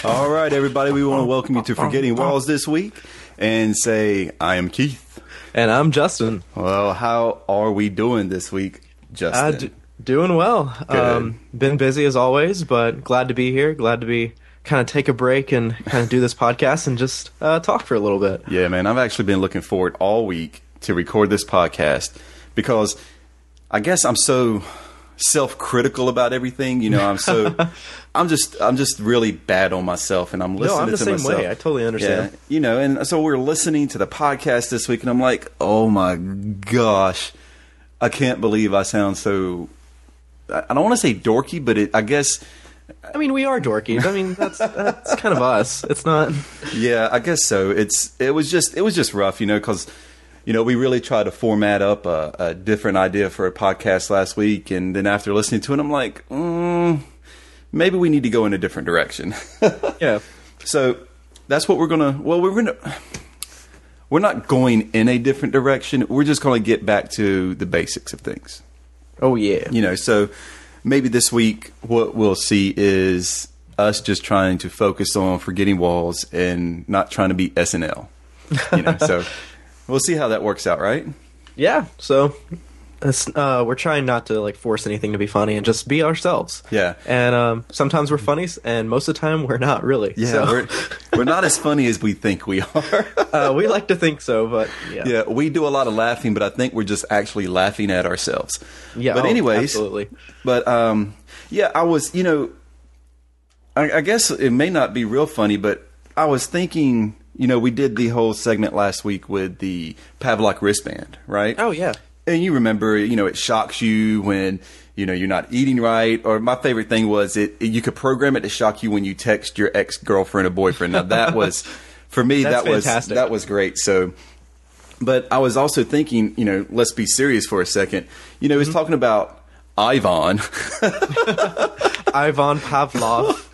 All right, everybody, we want to welcome you to Forgetting Walls this week and say, I am Keith. And I'm Justin. Well, how are we doing this week, Justin? Doing well. Been busy as always, but glad to be here. Glad to be kind of take a break and kind of do this podcast and just talk for a little bit. Yeah, man, I've actually been looking forward all week to record this podcast because I guess I'm so self-critical about everything. You know, I'm just really bad on myself, and I'm listening I'm the to same myself. way. I totally understand. Yeah, you know, and so we're listening to the podcast this week, and I'm like, oh my gosh, I can't believe I sound so. I don't want to say dorky, but I guess. I mean, we are dorky. I mean, that's kind of us. It's not. Yeah, I guess so. It was just rough, you know, because. You know, we really tried to format up a different idea for a podcast last week, and then after listening to it, I'm like, maybe we need to go in a different direction. Yeah. So that's what we're gonna. Well, we're not going in a different direction. We're just gonna get back to the basics of things. Oh yeah. You know, so maybe this week what we'll see is us just trying to focus on forgetting walls and not trying to be SNL. You know, so. We'll see how that works out, right? Yeah. So we're trying not to like force anything to be funny and just be ourselves. Yeah. And sometimes we're funny, and most of the time we're not really. Yeah. So. We're not as funny as we think we are. We like to think so, but yeah. Yeah. We do a lot of laughing, but I think we're just actually laughing at ourselves. Yeah. But anyways, absolutely. But yeah, I was. You know, I guess it may not be real funny, but I was thinking. You know, we did the whole segment last week with the Pavlov wristband, right? Oh, yeah. And you remember, you know, it shocks you when, you know, you're not eating right. Or my favorite thing was you could program it to shock you when you text your ex-girlfriend or boyfriend. Now, that was, for me, that was great. So, but I was also thinking, you know, let's be serious for a second. You know, he was talking about Ivan. Ivan Pavlov.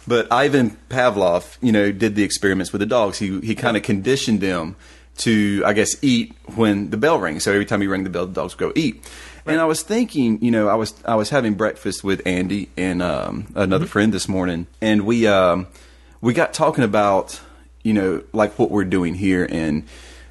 But Ivan Pavlov, you know, did the experiments with the dogs. He kind of conditioned them to, I guess, eat when the bell rings. So every time you ring the bell, the dogs would go eat. Right. And I was thinking, you know, I was having breakfast with Andy and another friend this morning, and we got talking about, you know, like what we're doing here, and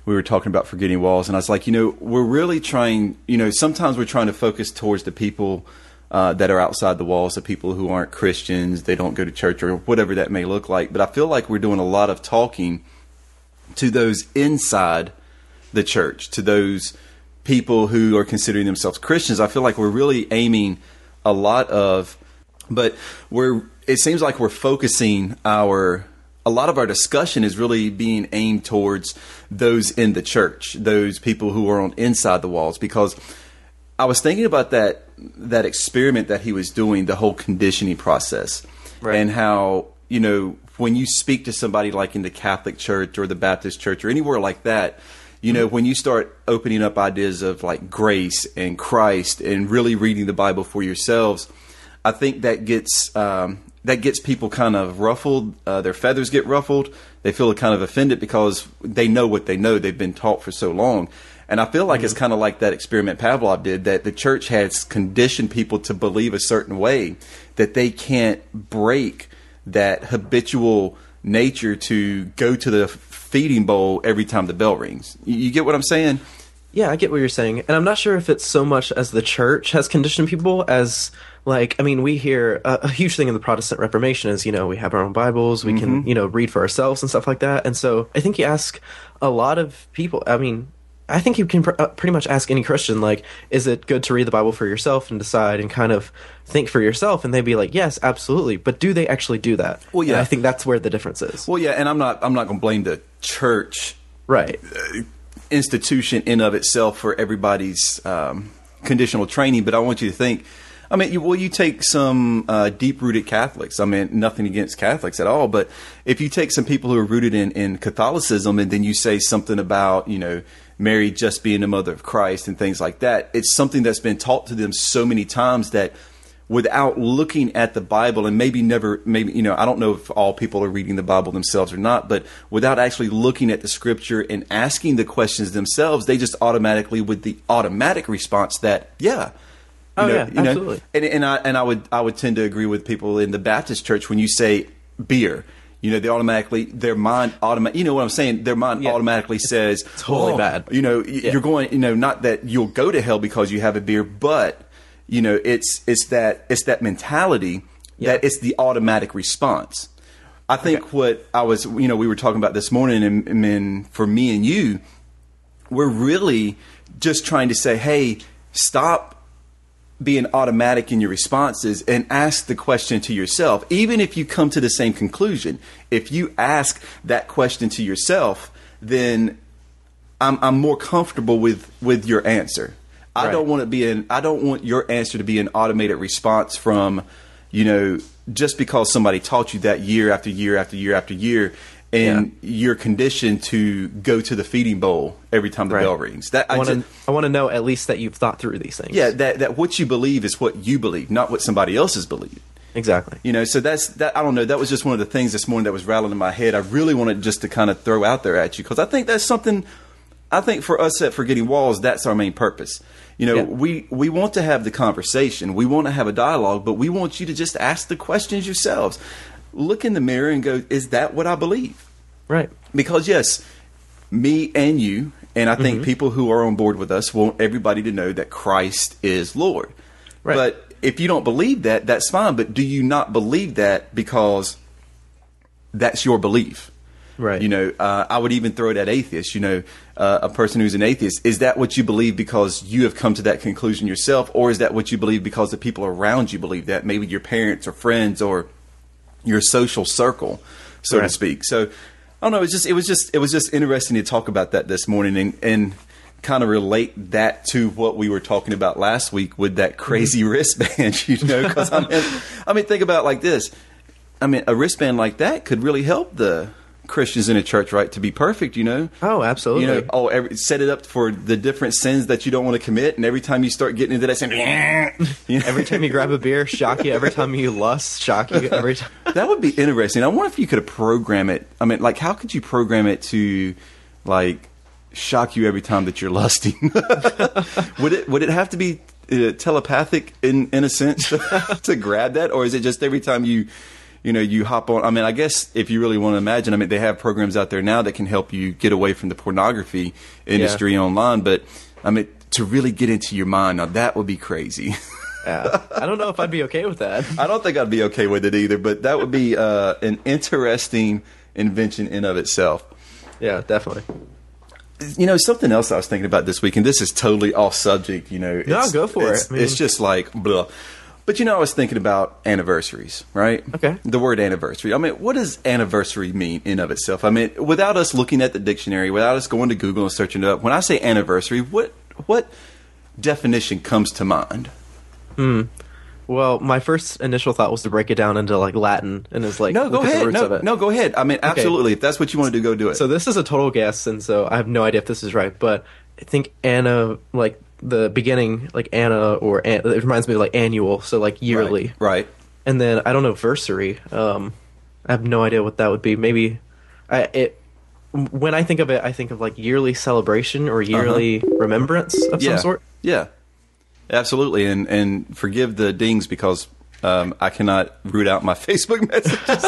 we were talking about forgetting walls, and I was like, you know, we're really trying, you know, sometimes we're trying to focus towards the people that are outside the walls, the people who aren't Christians, they don't go to church or whatever that may look like. But I feel like we're doing a lot of talking to those inside the church, to those people who are considering themselves Christians. I feel like we're really aiming a lot of, but it seems like we're focusing a lot of our discussion is really being aimed towards those in the church, those people who are on inside the walls, because I was thinking about that experiment that he was doing, the whole conditioning process, right. And how, you know, when you speak to somebody like in the Catholic Church or the Baptist Church or anywhere like that, you know, when you start opening up ideas of like grace and Christ and really reading the Bible for yourselves, I think that gets people kind of ruffled. Their feathers get ruffled. They feel kind of offended because they know what they know. They've been taught for so long. And I feel like it's kind of like that experiment Pavlov did, that the church has conditioned people to believe a certain way, that they can't break that habitual nature to go to the feeding bowl every time the bell rings. You get what I'm saying? Yeah, I get what you're saying. And I'm not sure if it's so much as the church has conditioned people as, like, I mean, we hear a huge thing in the Protestant Reformation is, you know, we have our own Bibles, we can, you know, read for ourselves and stuff like that. And so I think you ask a lot of people, I mean, I think you can pretty much ask any Christian, like, is it good to read the Bible for yourself and decide and kind of think for yourself? And they'd be like, yes, absolutely. But do they actually do that? Well, yeah. And I think that's where the difference is. Well, yeah, and I'm not going to blame the church, right? institution in of itself for everybody's conditional training, but I want you to think. I mean, you take some deep-rooted Catholics. I mean, nothing against Catholics at all, but if you take some people who are rooted in Catholicism and then you say something about, Mary just being the mother of Christ and things like that, it's something that's been taught to them so many times that without looking at the Bible, and maybe, I don't know if all people are reading the Bible themselves or not, but without actually looking at the scripture and asking the questions themselves, they just automatically, with the automatic response that, yeah. Absolutely. And I would tend to agree with people in the Baptist church when you say beer. Their mind automatically says totally bad. You're going, not that you'll go to hell because you have a beer, but it's that mentality that it's the automatic response. I think what I was, we were talking about this morning, and for me and you, we're really just trying to say, hey, stop being automatic in your responses and ask the question to yourself. Even if you come to the same conclusion, if you ask that question to yourself, then I'm more comfortable with your answer. Right. I don't want your answer to be an automated response from, just because somebody taught you that year after year after year after year, and you're conditioned to go to the feeding bowl every time the bell rings. That I want to know at least that you've thought through these things. Yeah, that what you believe is what you believe, not what somebody else has believed. Exactly. So that. I don't know. That was just one of the things this morning that was rattling in my head. I really wanted just to kind of throw out there at you, because I think that's something. I think for us at Forgetting Walls, that's our main purpose. We want to have the conversation. We want to have a dialogue, but we want you to just ask the questions yourselves. Look in the mirror and go, is that what I believe? Right. Because yes, me and you, and I think people who are on board with us want everybody to know that Christ is Lord. Right. But if you don't believe that, that's fine. But do you not believe that because that's your belief? Right. I would even throw it at atheists. A person who's an atheist, is that what you believe because you have come to that conclusion yourself, or is that what you believe because the people around you believe that? Maybe your parents or friends or your social circle, so to speak. So I don't know. It was just interesting to talk about that this morning and kind of relate that to what we were talking about last week with that crazy wristband. Because I mean, think about it like this. I mean, a wristband like that could really help the Christians in a church, right, to be perfect, Oh, absolutely. Set it up for the different sins that you don't want to commit, and every time you start getting into that sin, every time you grab a beer, shock you. Every time you lust, shock you. Every time. That would be interesting. I wonder if you could program it. I mean, how could you program it to, shock you every time that you're lusting? Would it have to be telepathic in a sense to grab that, or is it just every time you hop on? I mean, I guess if you really want to imagine, I mean, they have programs out there now that can help you get away from the pornography industry online. But I mean, to really get into your mind, now that would be crazy. Yeah. I don't know if I'd be okay with that. I don't think I'd be okay with it either, but that would be an interesting invention in of itself. Yeah, definitely. Something else I was thinking about this week, and this is totally off subject, No, go for it. It's just like, blah. But I was thinking about anniversaries, right? Okay. The word anniversary. I mean, what does anniversary mean in of itself? I mean, without us looking at the dictionary, without us going to Google and searching it up, when I say anniversary, what definition comes to mind? Well, my first initial thought was to break it down into Latin, and it's no, go ahead. No, go ahead. I mean, absolutely. If that's what you want to do, go do it. So this is a total guess, and so I have no idea if this is right, but I think the beginning, Anna, it reminds me of annual, so yearly. Right. And then I don't know, versary. I have no idea what that would be. Maybe when I think of it, I think of yearly celebration or yearly remembrance of some sort. Yeah. Absolutely. And forgive the dings because I cannot root out my Facebook messages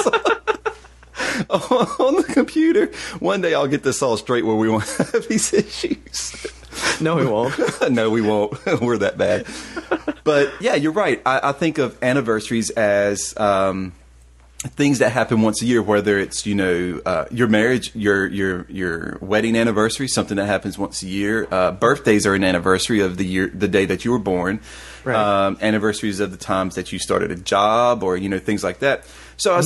on the computer. One day I'll get this all straight where we won't have these issues. No, we won't. No, we won't. We're that bad. But yeah, you're right. I think of anniversaries as things that happen once a year, whether it's, your marriage, your wedding anniversary, something that happens once a year. Birthdays are an anniversary of the day that you were born. Right. Anniversaries of the times that you started a job, or, things like that. So I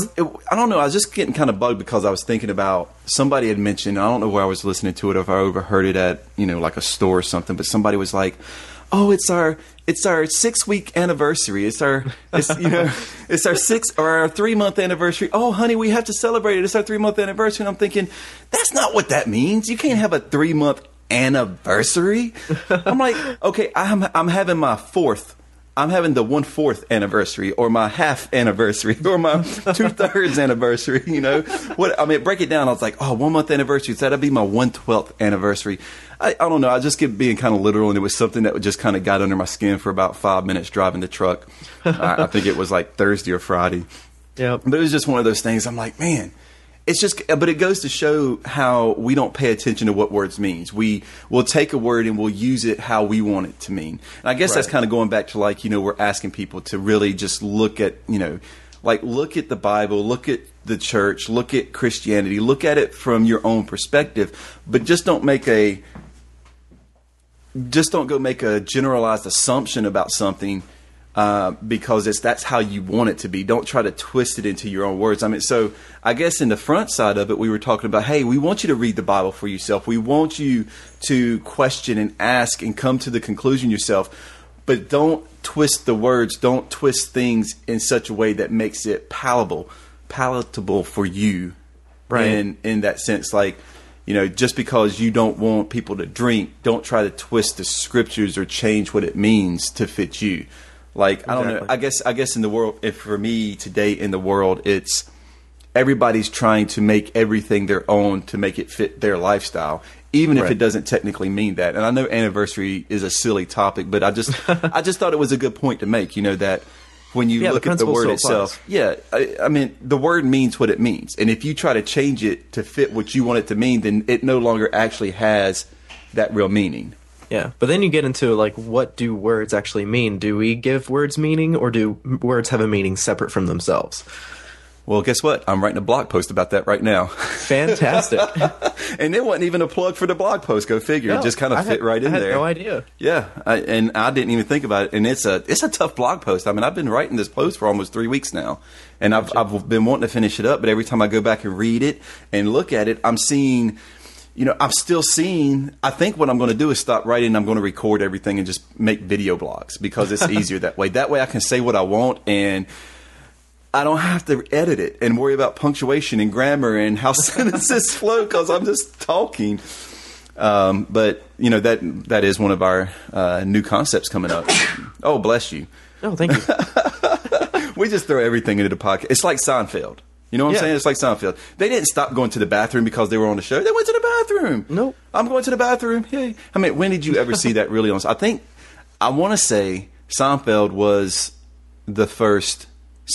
don't know, I was just getting kind of bugged because I was thinking about, somebody had mentioned, I don't know where I was listening to it, or if I overheard it at, like a store or something, but somebody was like, oh, it's our 6-week anniversary. It's our 3-month anniversary. Oh, honey, we have to celebrate it. It's our 3-month anniversary. And I'm thinking, that's not what that means. You can't have a 3-month anniversary. I'm like, okay, I'm having my fourth. I'm having the 1/4 anniversary, or my half anniversary, or my 2/3 anniversary. Break it down. I was like, 1 month anniversary. So that'd be my 1/12th anniversary. I don't know. I just kept being kind of literal, and it was something that just kind of got under my skin for about 5 minutes driving the truck. I think it was like Thursday or Friday. Yeah. But it was just one of those things. I'm like, man, but it goes to show how we don't pay attention to what words means. We'll take a word and we'll use it how we want it to mean. And I guess that's kind of going back to, like, we're asking people to really just look at, look at the Bible, look at the church, look at Christianity, look at it from your own perspective, but just don't go make a generalized assumption about something because that's how you want it to be. Don't try to twist it into your own words. So I guess in the front side of it, we were talking about, hey, we want you to read the Bible for yourself. We want you to question and ask and come to the conclusion yourself, but don't twist the words. Don't twist things in such a way that makes it palatable for you. Right. In that sense, like, just because you don't want people to drink, don't try to twist the scriptures or change what it means to fit you. Like, exactly. I don't know. I guess in the world, if for me today in the world, it's everybody's trying to make everything their own to make it fit their lifestyle, even if it doesn't technically mean that. And I know anniversary is a silly topic, but I just thought it was a good point to make, that when you look at the word itself, the word means what it means. And if you try to change it to fit what you want it to mean, then it no longer actually has that real meaning. Yeah, but then you get into, like, what do words actually mean? Do we give words meaning, or do words have a meaning separate from themselves? Well, guess what? I'm writing a blog post about that right now. Fantastic. And it wasn't even a plug for the blog post. Go figure. No, it just kind of fit right in there. I had no idea. Yeah, and I didn't even think about it. And it's a tough blog post. I've been writing this post for almost 3 weeks now, and I've been wanting to finish it up. But every time I go back and read it and look at it, I'm seeing. I'm still seeing, I think what I'm going to do is stop writing and I'm going to record everything and just make video blogs because it's easier that way. That way I can say what I want and I don't have to edit it and worry about punctuation and grammar and how sentences flow because I'm just talking. But, that is one of our new concepts coming up. Oh, bless you. Oh, thank you. We just throw everything into the podcast. It's like Seinfeld. You know what I'm saying? It's like Seinfeld. They didn't stop going to the bathroom because they were on the show. They went to the bathroom. Nope. I'm going to the bathroom. Yay. When did you ever see that really on? I want to say Seinfeld was the first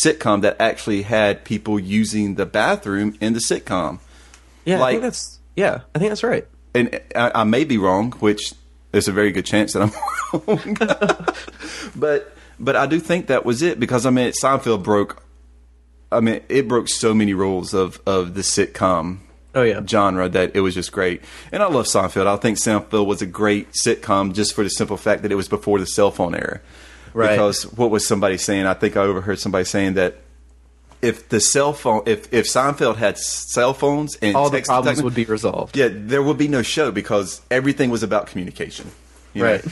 sitcom that actually had people using the bathroom in the sitcom. Yeah, I think that's right. And I may be wrong, which there's a very good chance that I'm wrong. But I do think that was it because Seinfeld broke. It broke so many rules of the sitcom genre that it was just great. And I love Seinfeld. I think Seinfeld was a great sitcom just for the simple fact that it was before the cell phone era. Right. Because what was somebody saying? I think I overheard somebody saying that if Seinfeld had cell phones and all the problems would be resolved. Yeah, there would be no show because everything was about communication. Right.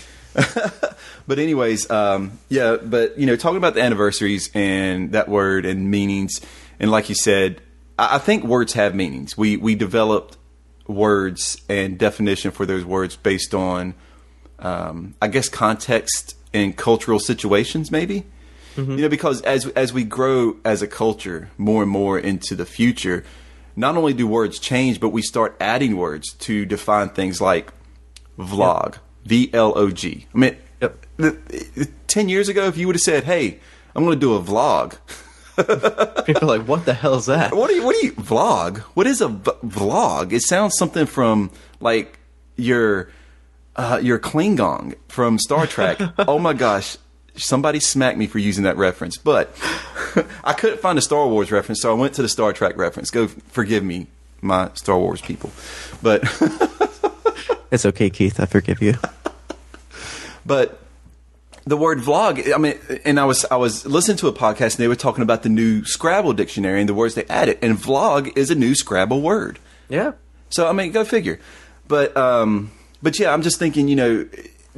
But anyways, talking about the anniversaries and that word and meanings, and like you said, I think words have meanings. We developed words and definition for those words based on, I guess, context and cultural situations, maybe. Mm-hmm. Because as we grow as a culture more and more into the future, not only do words change, but we start adding words to define things like vlog, V-L-O-G. 10 years ago, if you would have said, hey, I'm going to do a vlog. People are like, what the hell is that? What do you vlog? What is a vlog? It sounds something from like your Klingon from Star Trek. Oh my gosh. Somebody smacked me for using that reference. But I couldn't find a Star Wars reference, so I went to the Star Trek reference. Go forgive me, my Star Wars people. But it's okay, Keith. I forgive you. But the word vlog, I mean, and I was listening to a podcast and they were talking about the new Scrabble dictionary and the words they added, and vlog is a new Scrabble word. Yeah. So I mean, go figure. But yeah, I'm just thinking,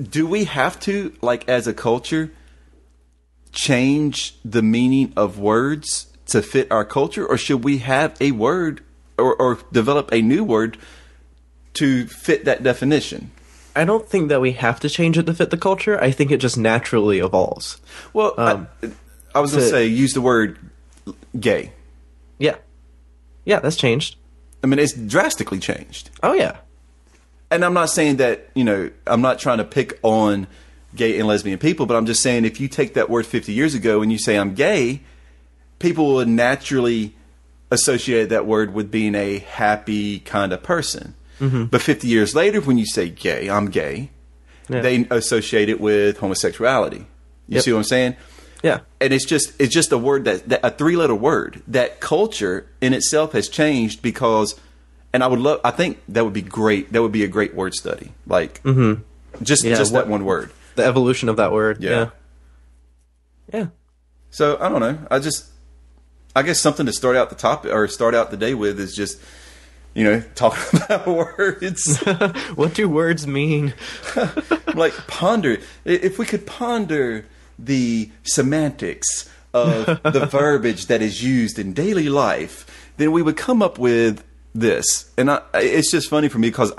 do we have to, like, as a culture, change the meaning of words to fit our culture, or should we have a word or develop a new word to fit that definition? I don't think that we have to change it to fit the culture. I think it just naturally evolves. Well, I was going to say, use the word gay. Yeah. Yeah, that's changed. I mean, it's drastically changed. Oh, yeah. And I'm not saying that, I'm not trying to pick on gay and lesbian people, but I'm just saying if you take that word 50 years ago and you say I'm gay, people would naturally associate that word with being a happy kind of person. Mm-hmm. But 50 years later, when you say gay, I'm gay, they associate it with homosexuality. You see what I'm saying? Yeah. And it's just a word that a three-letter word. That culture in itself has changed because, and I think that would be great. That would be a great word study. Like, just that one word. The evolution of that word. Yeah. Yeah. So, I don't know. I guess something to start out the day with is just, talking about words. What do words mean? Like, ponder. If we could ponder the semantics of the verbiage that is used in daily life, then we would come up with this. And it's just funny for me because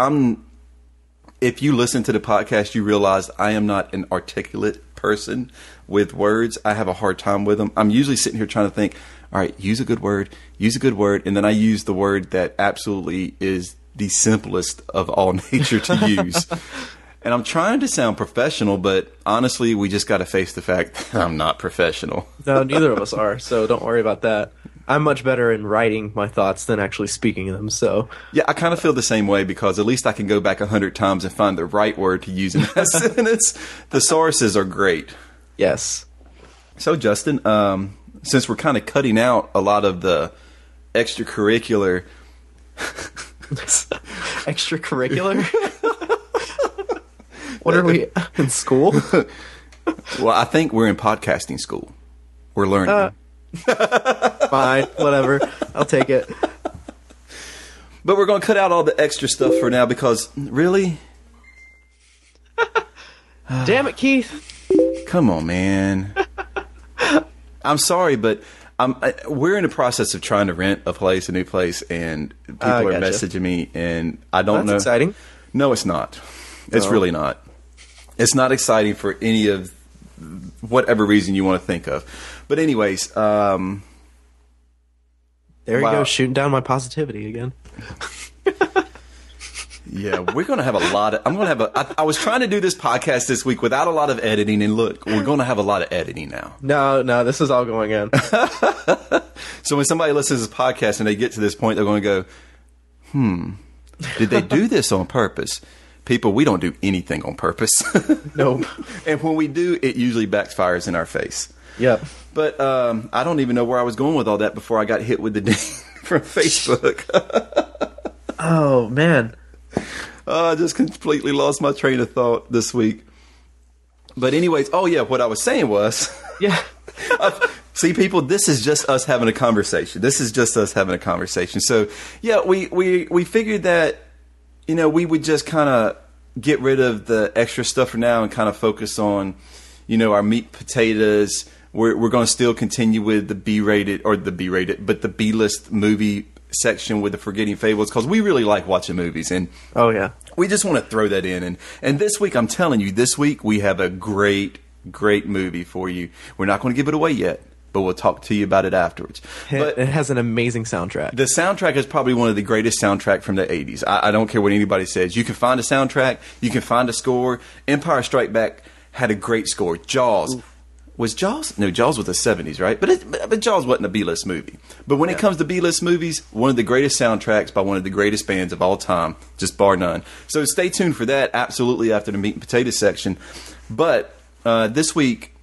if you listen to the podcast, you realize I am not an articulate person with words. I have a hard time with them. I'm usually sitting here trying to think, all right, use a good word, and then I use the word that absolutely is the simplest of all nature to use. And I'm trying to sound professional, but honestly, we just got to face the fact that I'm not professional. No, neither of us are, so don't worry about that. I'm much better in writing my thoughts than actually speaking them, so... Yeah, I kind of feel the same way because at least I can go back 100 times and find the right word to use in that sentence. The sources are great. Yes. So, Justin, since we're kind of cutting out a lot of the extracurricular... Extracurricular? What are we, in school? Well, I think we're in podcasting school. We're learning. Fine, whatever. I'll take it. But we're going to cut out all the extra stuff for now because, really? Damn it, Keith. Come on, man. I'm sorry, but we're in the process of trying to rent a new place, and people are messaging me, and I don't know. That's exciting. No, it's not. It's really not. It's not exciting for any of whatever reason you want to think of. But anyways, there you go, shooting down my positivity again. Yeah, we're going to have a lot of... I was trying to do this podcast this week without a lot of editing, and look, we're going to have a lot of editing now. No, this is all going in. So when somebody listens to this podcast and they get to this point, they're going to go, did they do this on purpose? People, we don't do anything on purpose. Nope. And when we do, it usually backfires in our face. Yep. But I don't even know where I was going with all that before I got hit with the ding from Facebook. Oh, man. I just completely lost my train of thought this week. But anyways, what I was saying was... Yeah. See, people, this is just us having a conversation. So, yeah, we figured that, we would just kind of get rid of the extra stuff for now and kind of focus on, our meat potatoes. We're going to still continue with the but the B-list movie section with the Forgetting Fables because we really like watching movies. And we just want to throw that in. And this week, I'm telling you, we have a great movie for you. We're not going to give it away yet, but we'll talk to you about it afterwards. But it has an amazing soundtrack. The soundtrack is probably one of the greatest soundtrack from the 80s. I don't care what anybody says. You can find a soundtrack. You can find a score. Empire Strike Back had a great score. Jaws. Oof. Was Jaws? No, Jaws was the 70s, right? But Jaws wasn't a B-list movie. But when it comes to B-list movies, one of the greatest soundtracks by one of the greatest bands of all time, just bar none. So stay tuned for that, absolutely, after the meat and potatoes section. But this week,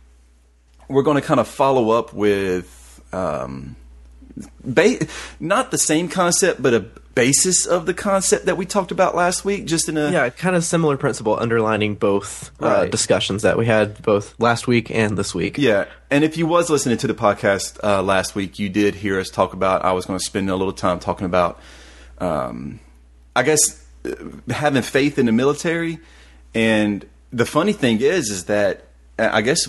we're going to kind of follow up with not the same concept, but a basis of the concept that we talked about last week, just in a kind of similar principle underlining both Right. discussions that we had both last week and this week. Yeah, and if you was listening to the podcast last week, you did hear us talk about. I was going to spend a little time talking about, I guess, having faith in the military. And the funny thing is that I guess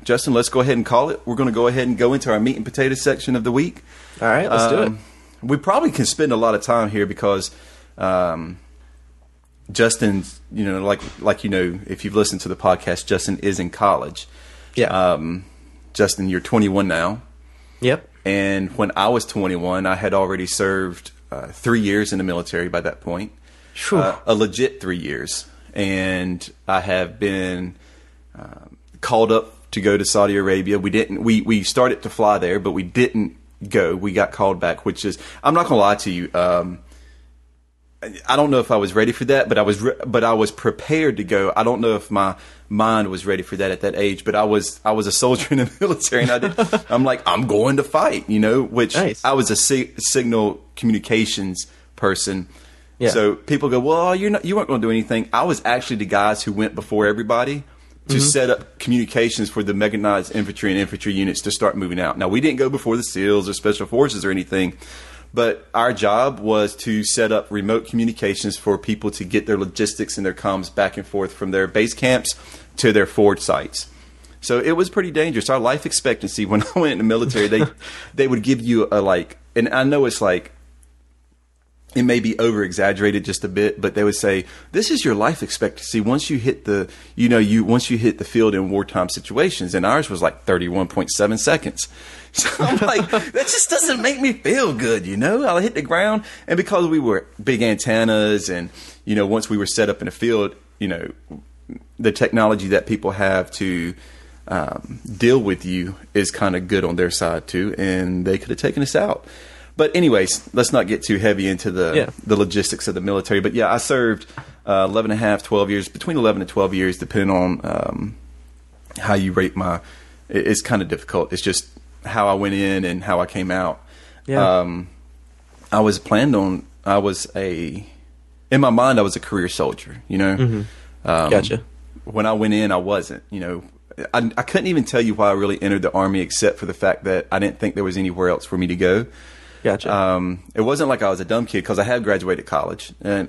Justin, let's go ahead and call it. We're going to go ahead and go into our meat and potatoes section of the week. All right, let's do it. We probably can spend a lot of time here because Justin's, if you've listened to the podcast, Justin is in college. Yeah. Justin, you're 21 now. Yep. And when I was 21, I had already served 3 years in the military by that point. A legit 3 years. And I have been called up to go to Saudi Arabia. We started to fly there, but we didn't go. We got called back, which is, I'm not going to lie to you. I don't know if I was ready for that, but I was prepared to go. I don't know if my mind was ready for that at that age, but I was a soldier in the military, and I'm like, I'm going to fight, which Nice. I was a signal communications person. Yeah. So people go, well, you weren't going to do anything. I was actually the guys who went before everybody to set up communications for the mechanized infantry and infantry units to start moving out. Now, we didn't go before the SEALs or Special Forces or anything, but our job was to set up remote communications for people to get their logistics and their comms back and forth from their base camps to their forward sites. So it was pretty dangerous. Our life expectancy when I went in the military, they would give you and I know it's like, it may be over exaggerated just a bit, but they would say, this is your life expectancy once you hit the field in wartime situations. And ours was like 31.7 seconds. So I'm like, that just doesn't make me feel good. I'll hit the ground. And because we were big antennas and, once we were set up in the field, the technology that people have to deal with you is kind of good on their side too. And they could have taken us out. But anyways, let's not get too heavy into the logistics of the military. But yeah, I served 11 and a half, 12 years, between 11 and 12 years, depending on how you rate it's kind of difficult. It's just how I went in and how I came out. Yeah. In my mind, I was a career soldier, Mm-hmm. Gotcha. When I went in, I wasn't, I couldn't even tell you why I really entered the Army except for the fact that I didn't think there was anywhere else for me to go. Gotcha. It wasn't like I was a dumb kid because I had graduated college, and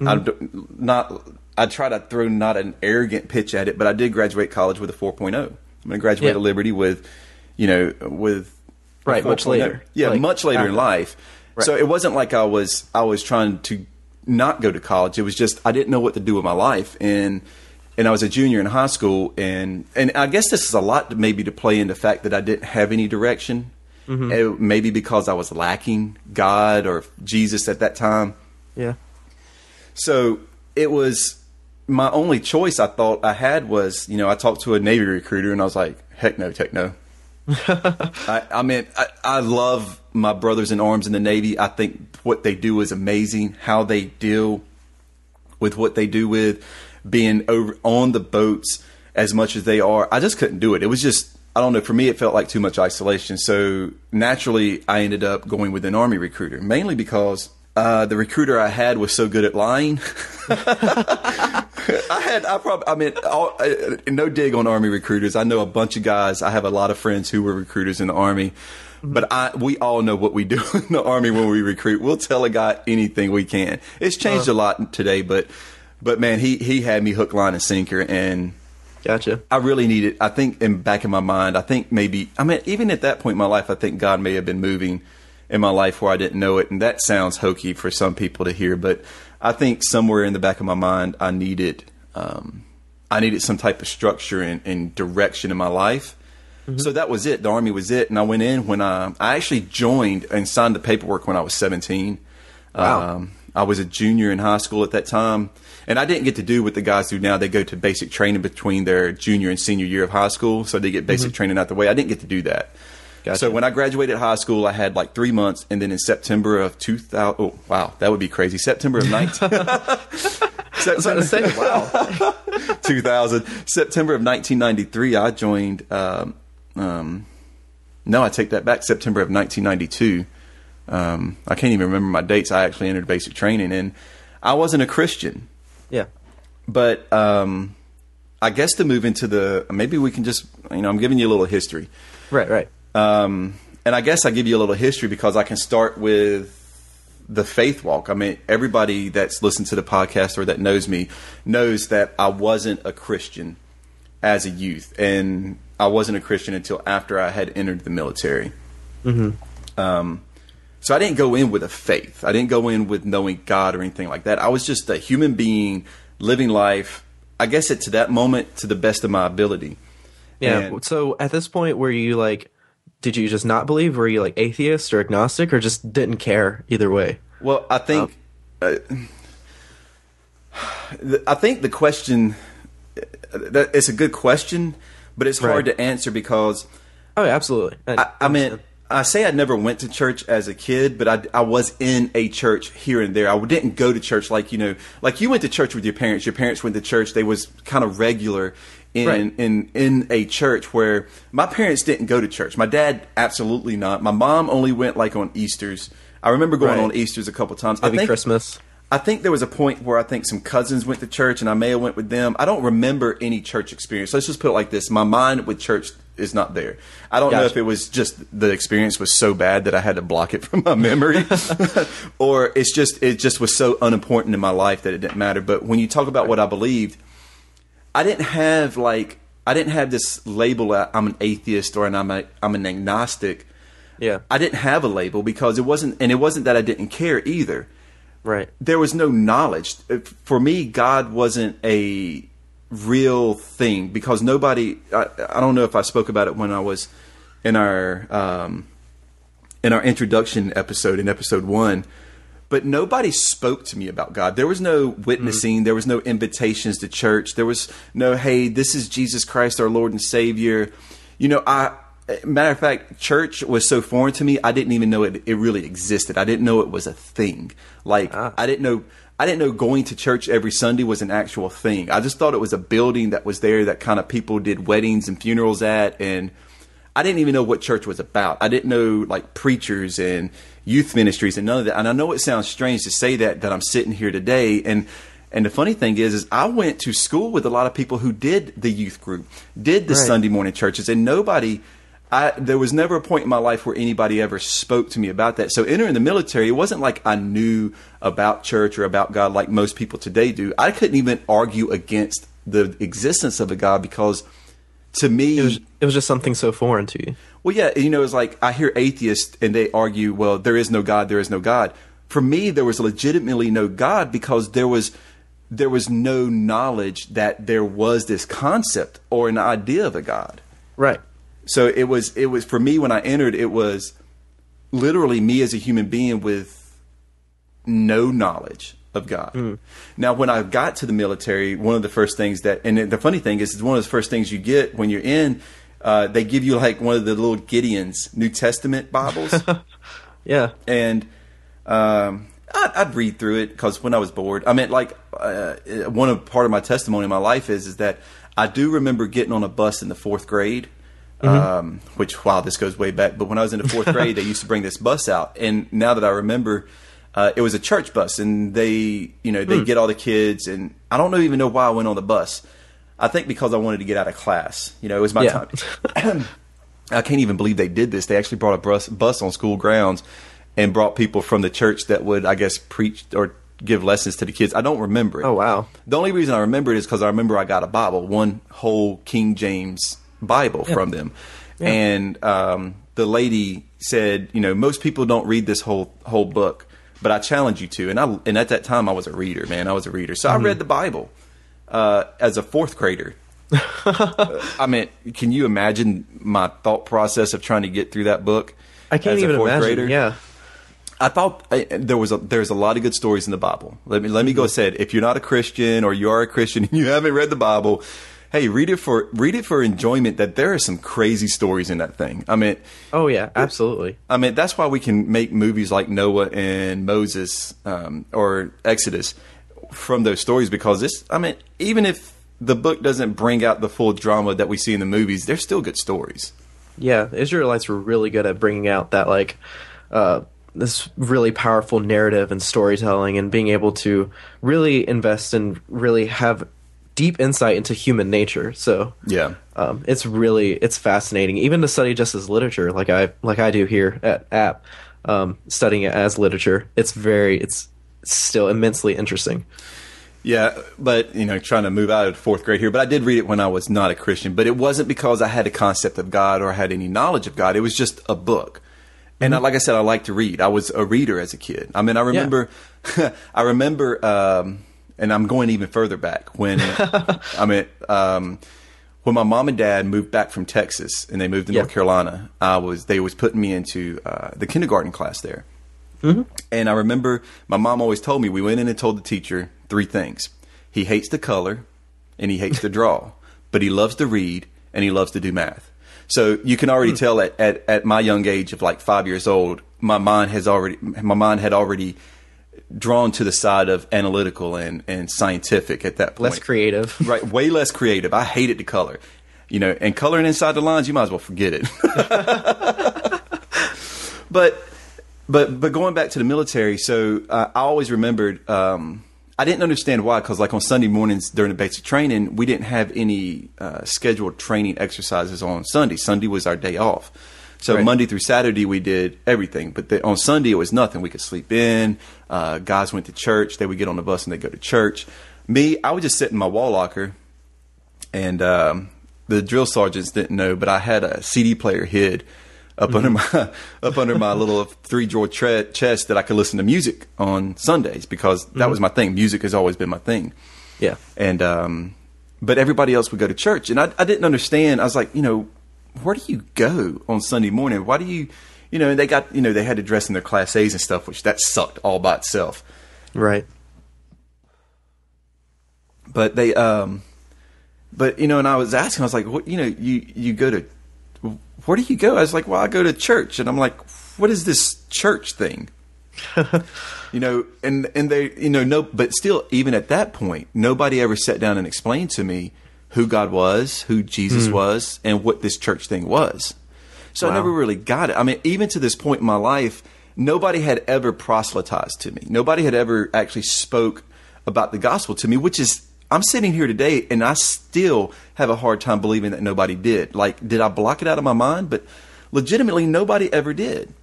I try to throw not an arrogant pitch at it, but I did graduate college with a 4.0. I'm going to graduate at Liberty with right, much later. Yeah, much later in life. Right. So it wasn't like I was trying to not go to college. It was just I didn't know what to do with my life, and I was a junior in high school, and I guess this is a lot maybe to play in the fact that I didn't have any direction. Mm-hmm. Maybe because I was lacking God or Jesus at that time. Yeah. So it was my only choice I thought I had was, I talked to a Navy recruiter and I was like, heck no, I love my brothers in arms in the Navy. I think what they do is amazing. How they deal with what they do with being over on the boats as much as they are. I just couldn't do it. It was just, I don't know. For me, it felt like too much isolation. So naturally, I ended up going with an Army recruiter, mainly because the recruiter I had was so good at lying. No dig on Army recruiters. I know a bunch of guys. I have a lot of friends who were recruiters in the Army. But we all know what we do in the Army when we recruit. We'll tell a guy anything we can. It's changed a lot today, but man, he had me hook, line, and sinker, and Gotcha. I really needed, I think in back of my mind, even at that point in my life, I think God may have been moving in my life where I didn't know it. And that sounds hokey for some people to hear, but I think somewhere in the back of my mind, I needed some type of structure and direction in my life. Mm-hmm. So that was it. The Army was it. And I went in when I actually joined and signed the paperwork when I was 17. Wow. I was a junior in high school at that time. And I didn't get to do what the guys do now. They go to basic training between their junior and senior year of high school. So they get basic training out the way. I didn't get to do that. Gotcha. So when I graduated high school, I had like 3 months. And then in September of 2000, oh, wow, that would be crazy. September of 19. I was about to say, wow. 2000. September of 1993, I joined No, I take that back. September of 1992. I can't even remember my dates. I actually entered basic training, and I wasn't a Christian. Yeah. But I guess to move into maybe we can just, I'm giving you a little history. Right. And I guess I give you a little history because I can start with the faith walk. I mean, everybody that's listened to the podcast or that knows me knows that I wasn't a Christian as a youth, and I wasn't a Christian until after I had entered the military. Mm-hmm. So I didn't go in with a faith. I didn't go in with knowing God or anything like that. I was just a human being living life, I guess, to that moment to the best of my ability. Yeah. And so at this point, were you like, did you just not believe? Were you like atheist or agnostic, or just didn't care either way? Well, I think I think the question, it's a good question, but it's hard to answer because oh, yeah, absolutely. I mean, I say I never went to church as a kid, but I was in a church here and there. I didn't go to church like you went to church with your parents. Your parents went to church. They was kind of regular in a church where my parents didn't go to church. My dad, absolutely not. My mom only went like on Easters. I remember going on Easters a couple times. Maybe Christmas. I think there was a point where I think some cousins went to church and I may have went with them. I don't remember any church experience. Let's just put it like this. My mind with church is not there. I don't know if it was just the experience was so bad that I had to block it from my memory or it just was so unimportant in my life that it didn't matter. But when you talk about what I believed, I didn't have this label. I'm an atheist or I'm an agnostic. Yeah. I didn't have a label because it wasn't that I didn't care either. Right. There was no knowledge. For me, God wasn't a real thing because nobody, I don't know if I spoke about it when I was in our introduction episode, in episode 1, but nobody spoke to me about God. There was no witnessing. Mm-hmm. There was no invitations to church. There was no, hey, this is Jesus Christ, our Lord and Savior. Matter of fact, church was so foreign to me, I didn't even know it really existed. I didn't know it was a thing. I didn't know going to church every Sunday was an actual thing. I just thought it was a building that was there that kind of people did weddings and funerals at, and I didn't even know what church was about. I didn't know like preachers and youth ministries and none of that. And I know it sounds strange to say that I'm sitting here today. And the funny thing is I went to school with a lot of people who did the youth group, did the Sunday morning churches, and there was never a point in my life where anybody ever spoke to me about that. So entering the military, it wasn't like I knew about church or about God like most people today do. I couldn't even argue against the existence of a God because to me... It was just something so foreign to you. Well, yeah, it's like I hear atheists and they argue, well, there is no God, there is no God. For me, there was legitimately no God because there was no knowledge that there was this concept or an idea of a God. Right. So it was for me when I entered, it was literally me as a human being with no knowledge of God. Mm. Now, when I got to the military, one of the first things and the funny thing is, it's one of the first things you get when you're in, they give you like one of the little Gideon's New Testament Bibles. Yeah. And I'd read through it because when I was bored, I mean, like part of my testimony in my life is that I do remember getting on a bus in the 4th grade. Mm-hmm. Which, wow, this goes way back. But when I was in the 4th grade, they used to bring this bus out. And now that I remember, it was a church bus. And they get all the kids. And I don't even know why I went on the bus. I think because I wanted to get out of class. It was my time. I can't even believe they did this. They actually brought a bus on school grounds and brought people from the church that would, I guess, preach or give lessons to the kids. I don't remember it. Oh, wow. The only reason I remember it is because I remember I got a Bible, one whole King James Bible from them. Yeah. And the lady said, most people don't read this whole book, but I challenge you to. And at that time I was a reader, man. I was a reader. So I read the Bible as a 4th grader. I mean, can you imagine my thought process of trying to get through that book? I can't even imagine. Grader? Yeah. I thought there's a lot of good stories in the Bible. Let me go ahead. If you're not a Christian or you are a Christian and you haven't read the Bible, hey, read it for enjoyment. That there are some crazy stories in that thing. I mean, oh yeah, absolutely. I mean, that's why we can make movies like Noah and Moses or Exodus from those stories because even if the book doesn't bring out the full drama that we see in the movies, they're still good stories. Yeah, the Israelites were really good at bringing out that like this really powerful narrative and storytelling, and being able to really invest and really have deep insight into human nature. So Yeah. it's fascinating, even to study just as literature, like I do here at App, studying it as literature. It's still immensely interesting. Yeah, but, trying to move out of fourth grade here, but I did read it when I was not a Christian, but it wasn't because I had a concept of God or had any knowledge of God. It was just a book. And like I said, I like to read. I was a reader as a kid. I mean, I remember, and I'm going even further back when, when my mom and dad moved back from Texas and they moved to North Carolina, they was putting me into the kindergarten class there. Mm-hmm. And I remember my mom always told me, we went in and told the teacher 3 things. He hates to color and he hates to draw, but he loves to read and he loves to do math. So you can already tell at my young age of like 5 years old, my mind had already drawn to the side of analytical and scientific at that point. Less creative. Right. Way less creative. I hated to color, and coloring inside the lines, you might as well forget it. But going back to the military, so I always remembered, I didn't understand why, because like on Sunday mornings during the basic training, we didn't have any scheduled training exercises on Sunday. Sunday was our day off. So right. Monday through Saturday, we did everything. But on Sunday, it was nothing. We could sleep in. Guys went to church. They would get on the bus and they'd go to church. Me, I would just sit in my wall locker. And the drill sergeants didn't know, but I had a CD player hid up under my little 3-drawer chest that I could listen to music on Sundays, because that was my thing. Music has always been my thing. Yeah. And but everybody else would go to church, and I didn't understand. I was like, where do you go on Sunday morning? Why do you, and they got, they had to dress in their Class A's and stuff, which that sucked all by itself. Right. But they, and I was asking, I was like, what, you go to, where do you go? I was like, well, I go to church. And I'm like, what is this church thing? And they, no, but still, even at that point, nobody ever sat down and explained to me who God was, who Jesus was, and what this church thing was. So I never really got it. I mean, even to this point in my life, nobody had ever proselytized to me. Nobody had ever actually spoke about the gospel to me, which is, I'm sitting here today and I still have a hard time believing that nobody did. Like, did I block it out of my mind? But legitimately, nobody ever did.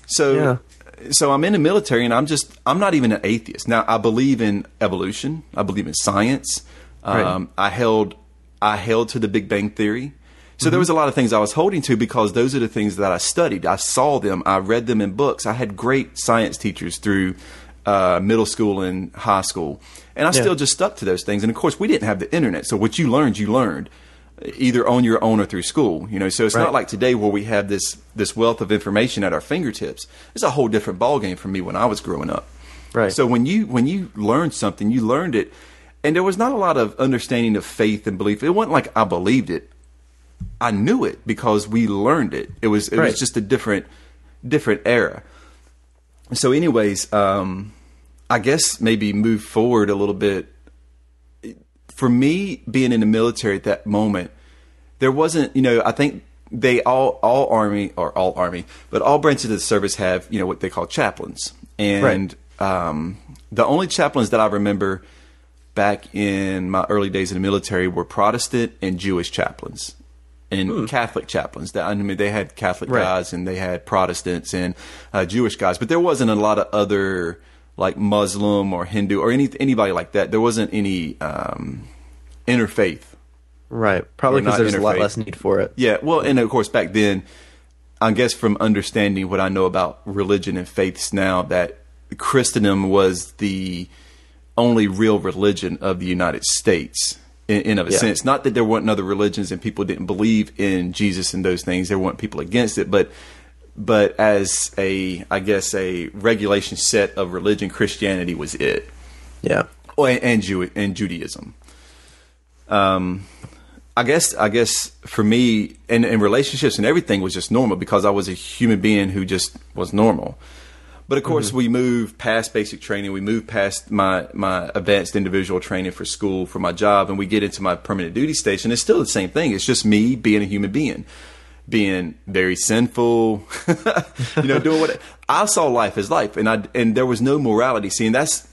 So I'm in the military, and I'm not even an atheist. Now, I believe in evolution. I believe in science. Right. I held to the Big Bang Theory. So there was a lot of things I was holding to, because those are the things that I studied. I saw them. I read them in books. I had great science teachers through middle school and high school. And I still just stuck to those things. And, of course, we didn't have the internet. So what you learned either on your own or through school. So it's not like today where we have this wealth of information at our fingertips. It's a whole different ballgame for me when I was growing up. Right. So when you learned something, you learned it. And there was not a lot of understanding of faith and belief. It wasn't like I believed it. I knew it because we learned it. It was just a different era. So anyways, I guess maybe move forward a little bit. For me, being in the military at that moment, there wasn't, I think they all branches of the service have, what they call chaplains. And the only chaplains that I remember back in my early days in the military were Protestant and Jewish chaplains and Catholic chaplains. They had Catholic guys and they had Protestants and Jewish guys, but there wasn't a lot of other like Muslim or Hindu or anybody like that. There wasn't any interfaith. Right. Probably because there's a lot less need for it. Yeah. Well, and of course back then, I guess from understanding what I know about religion and faiths now, that Christendom was the only real religion of the United States in a sense. Not that there weren't other religions and people didn't believe in Jesus and those things. There weren't people against it, but as a regulation set of religion, Christianity was it. Yeah. And Judaism. I guess for me, and relationships and everything was just normal because I was a human being who just was normal. But of course, we moved past basic training. We moved past my advanced individual training for school, for my job, and we get into my permanent duty station. It's still the same thing. It's just me being a human being. being very sinful, doing what I saw life as life, and there was no morality. See, and that's,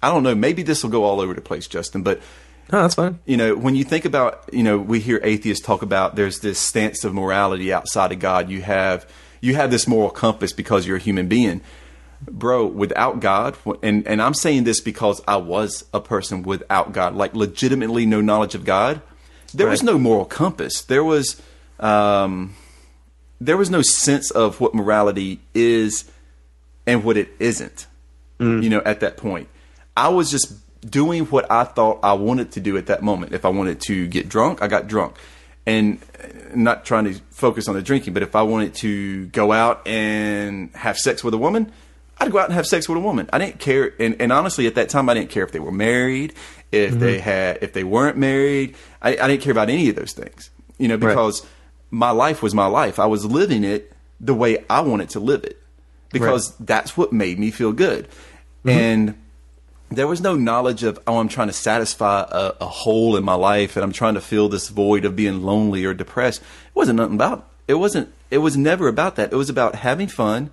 I don't know, maybe this will go all over the place, Justin, but no, that's fine. When you think about, we hear atheists talk about there's this stance of morality outside of God. You have this moral compass because you're a human being. Bro, without God, and I'm saying this because I was a person without God, like legitimately no knowledge of God. There was no moral compass. There was no sense of what morality is and what it isn't. At that point, I was just doing what I thought I wanted to do at that moment. If I wanted to get drunk, I got drunk. And not trying to focus on the drinking, but if I wanted to go out and have sex with a woman, I'd go out and have sex with a woman. I didn't care. And honestly, at that time, I didn't care if they were married, if they weren't married. I didn't care about any of those things, because my life was my life. I was living it the way I wanted to live it, because that's what made me feel good. And there was no knowledge of, I'm trying to satisfy a hole in my life, and I'm trying to fill this void of being lonely or depressed. It wasn't nothing about it. It was never about that. It was about having fun,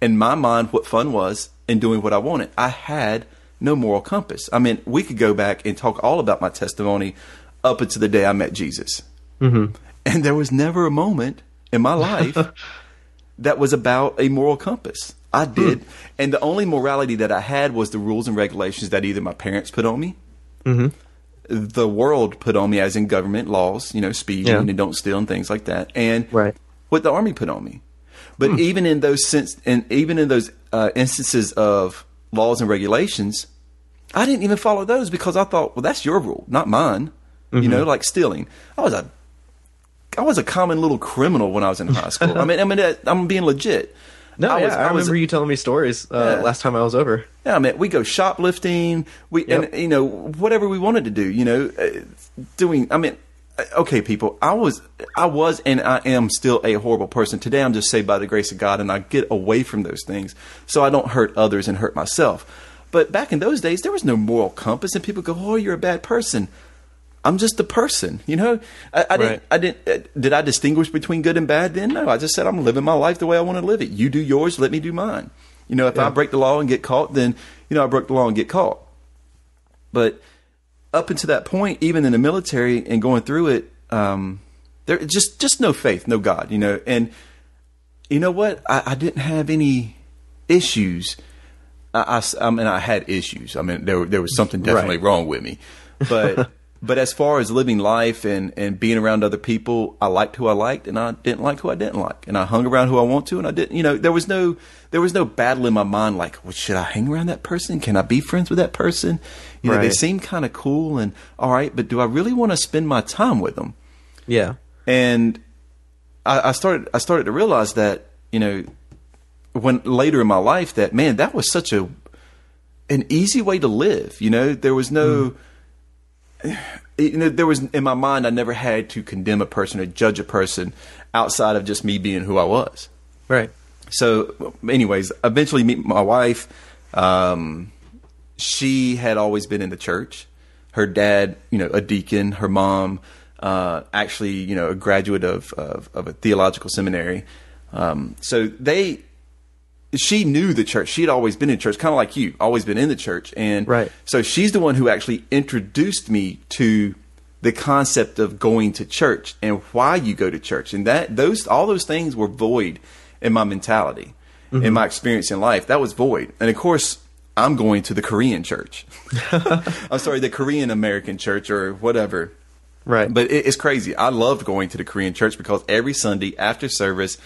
in my mind, what fun was, and doing what I wanted. I had no moral compass. I mean, we could go back and talk all about my testimony up until the day I met Jesus. And there was never a moment in my life that was about a moral compass. I did. And the only morality that I had was the rules and regulations that either my parents put on me, the world put on me, as in government laws, speeding and don't steal and things like that, and what the Army put on me. But even in those instances of laws and regulations, I didn't even follow those, because I thought, well, that's your rule, not mine. Like stealing. I was a common little criminal when I was in high school. I mean, I'm being legit. No, I remember you telling me stories last time I was over. Yeah, I mean, we go shoplifting, and whatever we wanted to do, doing. I mean, okay, people, I was, and I am still a horrible person today. I'm just saved by the grace of God, and I get away from those things so I don't hurt others and hurt myself. But back in those days, there was no moral compass, and people go, "Oh, you're a bad person." I'm just a person, I didn't. Did I distinguish between good and bad then? No, I just said I'm living my life the way I want to live it. You do yours, let me do mine. If I break the law and get caught, then I broke the law and get caught. But up until that point, even in the military and going through it, there just no faith, no God. And you know what? I didn't have any issues. I mean, I had issues. I mean, there was something definitely wrong with me, but. But as far as living life and being around other people, I liked who I liked, and I didn't like who I didn't like, and I hung around who I want to, and I didn't. There was no battle in my mind like, well, should I hang around that person? Can I be friends with that person? They seem kind of cool, and all right, but do I really want to spend my time with them? Yeah. And I started to realize that when later in my life that, man, that was such an easy way to live. There was no. There was, in my mind, I never had to condemn a person or judge a person outside of just me being who I was. Right. So, anyways, eventually meet my wife. She had always been in the church. Her dad, a deacon. Her mom, actually, a graduate of a theological seminary. She knew the church. She had always been in church, kind of like you, always been in the church. And so she's the one who actually introduced me to the concept of going to church and why you go to church. And all those things were void in my mentality, in my experience in life. That was void. And of course, I'm going to the Korean church. I'm sorry, the Korean American church or whatever. Right. But it's crazy. I loved going to the Korean church because every Sunday after service,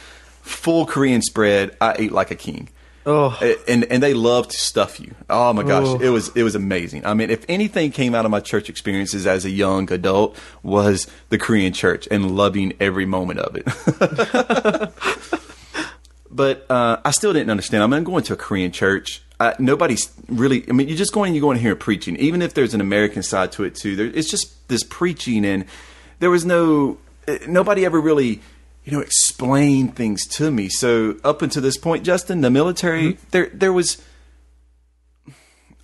full Korean spread, I ate like a king. Oh, and they love to stuff you. Oh my gosh, it was amazing. I mean, if anything came out of my church experiences as a young adult was the Korean church and loving every moment of it. But I still didn't understand. I mean, I'm going to a Korean church. Nobody's really. I mean, you're going to hear preaching, even if there's an American side to it too. It's just this preaching, and there was nobody ever really. Explain things to me. So up until this point, Justin, the military, there was,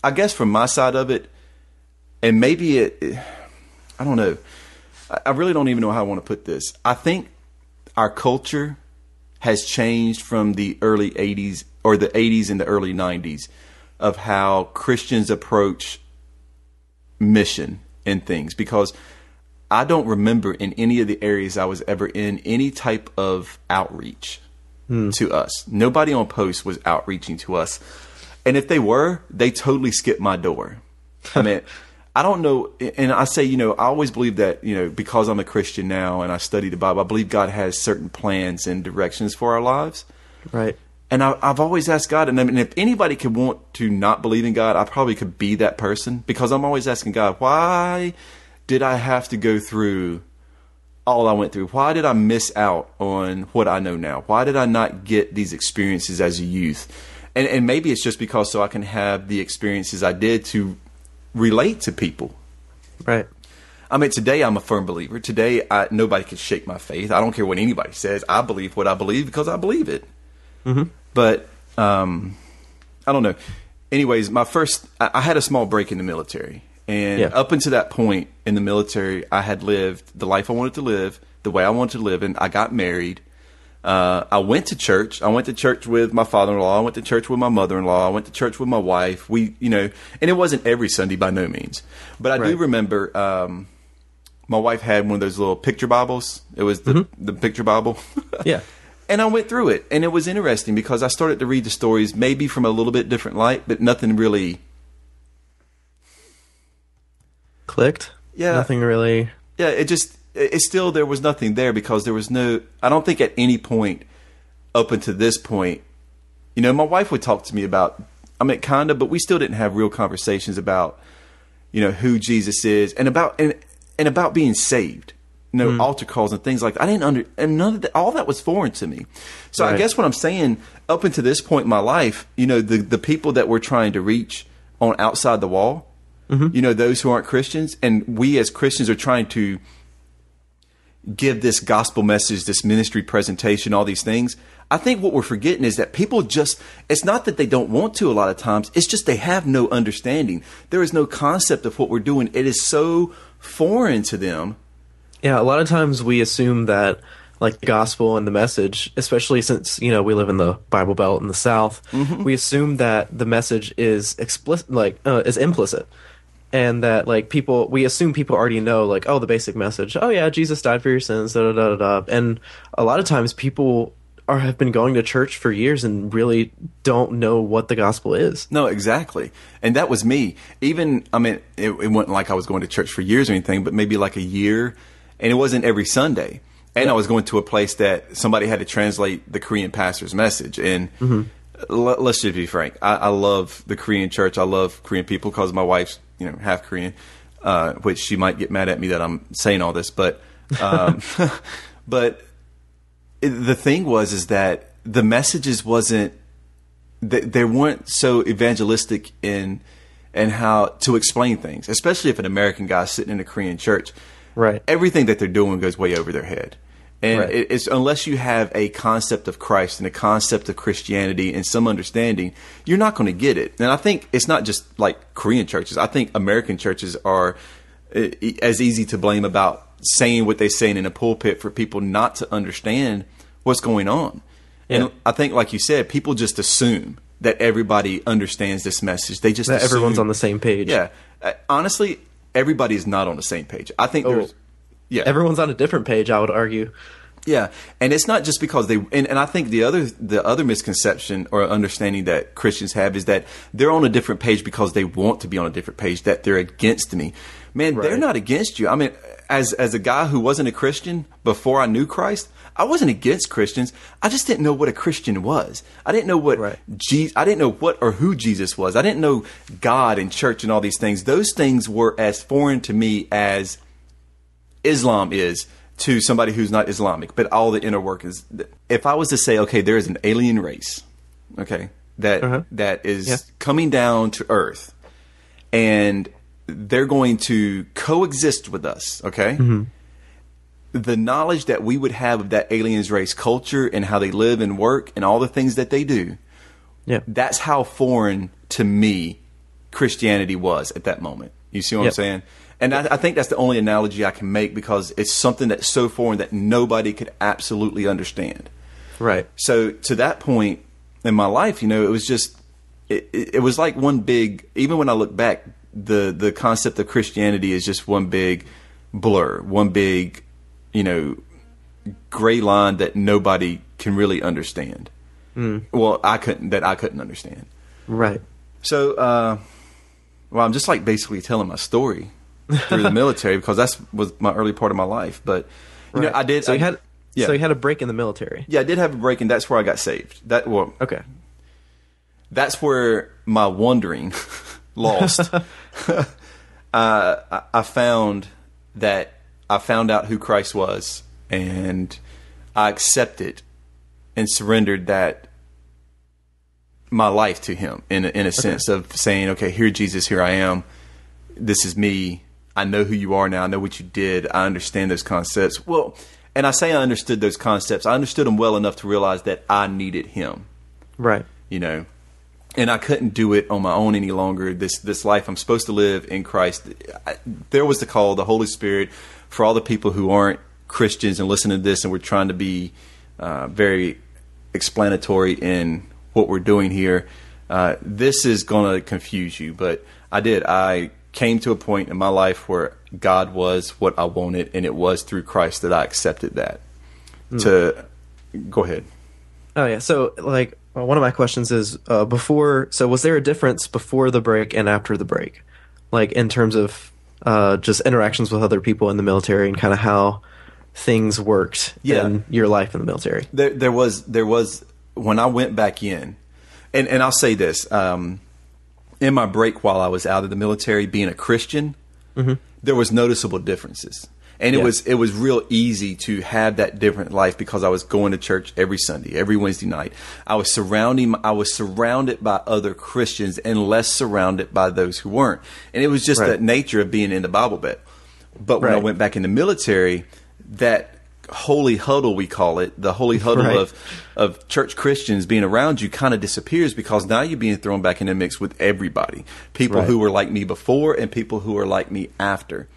I guess from my side of it, and maybe I don't know. I really don't even know how I want to put this. I think our culture has changed from the early 80s or the 80s and the early 90s of how Christians approach mission and things, because I don't remember in any of the areas I was ever in any type of outreach to us. Nobody on post was outreaching to us. And if they were, they totally skipped my door. I mean, I don't know. And I say, I always believe that, because I'm a Christian now and I study the Bible, I believe God has certain plans and directions for our lives. Right. And I've always asked God, and I mean, if anybody could want to not believe in God, I probably could be that person, because I'm always asking God, why did I have to go through all I went through? Why did I miss out on what I know now? Why did I not get these experiences as a youth? And maybe it's just because so I can have the experiences I did to relate to people. Right. I mean, today I'm a firm believer. Today, nobody can shake my faith. I don't care what anybody says. I believe what I believe because I believe it. Mm-hmm. But I don't know. Anyways, I had a small break in the military. And up until that point in the military, I had lived the life I wanted to live, the way I wanted to live, and I got married. I went to church. I went to church with my father-in-law. I went to church with my mother-in-law. I went to church with my wife. And it wasn't every Sunday by no means. But I do remember my wife had one of those little picture Bibles. It was the picture Bible. Yeah. And I went through it. And it was interesting because I started to read the stories maybe from a little bit different light, but nothing really clicked. Yeah. Nothing really. Yeah, it's still, there was nothing there because there was I don't think at any point up until this point, my wife would talk to me about, kind of, but we still didn't have real conversations about, who Jesus is and about being saved. Altar calls and things like that. I didn't and none of that, all that was foreign to me. So I guess what I'm saying, up until this point in my life, the people that we're trying to reach on outside the wall, those who aren't Christians, and we as Christians are trying to give this gospel message, this ministry presentation, all these things. I think what we're forgetting is that people it's not that they don't want to a lot of times, it's just they have no understanding. There is no concept of what we're doing. It is so foreign to them. Yeah, a lot of times we assume that the gospel and the message, especially since, we live in the Bible Belt in the South, we assume that the message is explicit, is implicit. And that we assume people already know the basic message. Oh yeah, Jesus died for your sins, da da da da. And a lot of times people have been going to church for years and really don't know what the gospel is. No, exactly. And that was me. Even, it wasn't like I was going to church for years or anything, but maybe a year. And it wasn't every Sunday. And I was going to a place that somebody had to translate the Korean pastor's message. And let's just be frank. I love the Korean church. I love Korean people because my wife's, half Korean, which she might get mad at me that I'm saying all this. But, but the thing is that the messages they weren't so evangelistic in how to explain things, especially if an American guy's sitting in a Korean church. Right. Everything that they're doing goes way over their head. And it's unless you have a concept of Christ and a concept of Christianity and some understanding, you're not going to get it. And I think it's not just Korean churches. I think American churches are as easy to blame about saying what they're saying in a pulpit for people not to understand what's going on. Yeah. And I think, like you said, people just assume that everybody understands this message. They just that everyone's on the same page. Yeah. Honestly, everybody is not on the same page. I think everyone's on a different page, I would argue. Yeah, and it's not just because and I think the other misconception or understanding that Christians have is that they're on a different page because they want to be on a different page, that they're against me. Man, they're not against you. As a guy who wasn't a Christian before I knew Christ, I wasn't against Christians. I just didn't know what a Christian was. I didn't know what I didn't know what or who Jesus was. I didn't know God and church and all these things. Those things were as foreign to me as Islam is to somebody who's not Islamic. But all the inner workings. If I was to say, okay, there is an alien race, okay, that is coming down to Earth, and they're going to coexist with us, okay? Mm-hmm. The knowledge that we would have of that aliens race culture and how they live and work and all the things that they do, that's how foreign to me Christianity was at that moment. You see what I'm saying? And I think that's the only analogy I can make because it's something that's so foreign that nobody could absolutely understand. Right. So to that point in my life, it was just, it was like one big, even when I look back, the concept of Christianity is just one big blur, one big, gray line that nobody can really understand. Well, I couldn't understand. Right. So, I'm just like basically telling my story through the military because was my early part of my life. But, I did. So you had a break in the military. Yeah, I did have a break, and that's where I got saved. Okay. That's where my wandering lost. I found out who Christ was, and I accepted and surrendered my life to Him in a sense of saying, okay, here, Jesus, here I am. This is me. I know who you are now. I know what you did. I understand those concepts. Well, and I say I understood those concepts. I understood them well enough to realize that I needed Him. Right. And I couldn't do it on my own any longer. This life I'm supposed to live in Christ. There was the call, the Holy Spirit, for all the people who aren't Christians and listen to this, and we're trying to be very explanatory in what we're doing here. This is going to confuse you, but I came to a point in my life where God was what I wanted, and it was through Christ that I accepted that. Go ahead. Oh yeah. So one of my questions is was there a difference before the break and after the break? Like in terms of just interactions with other people in the military and kind of how things worked in your life in the military? There was when I went back in, and I'll say this, in my break while I was out of the military, being a Christian, there was noticeable differences. And it was real easy to have that different life because I was going to church every Sunday, every Wednesday night. I was surrounded by other Christians and less surrounded by those who weren't. And it was just that nature of being in the Bible Belt. But when I went back in the military, that holy huddle, we call it, the holy huddle of church Christians being around you kind of disappears because now you're being thrown back in the mix with everybody. People who were like me before and people who are like me after.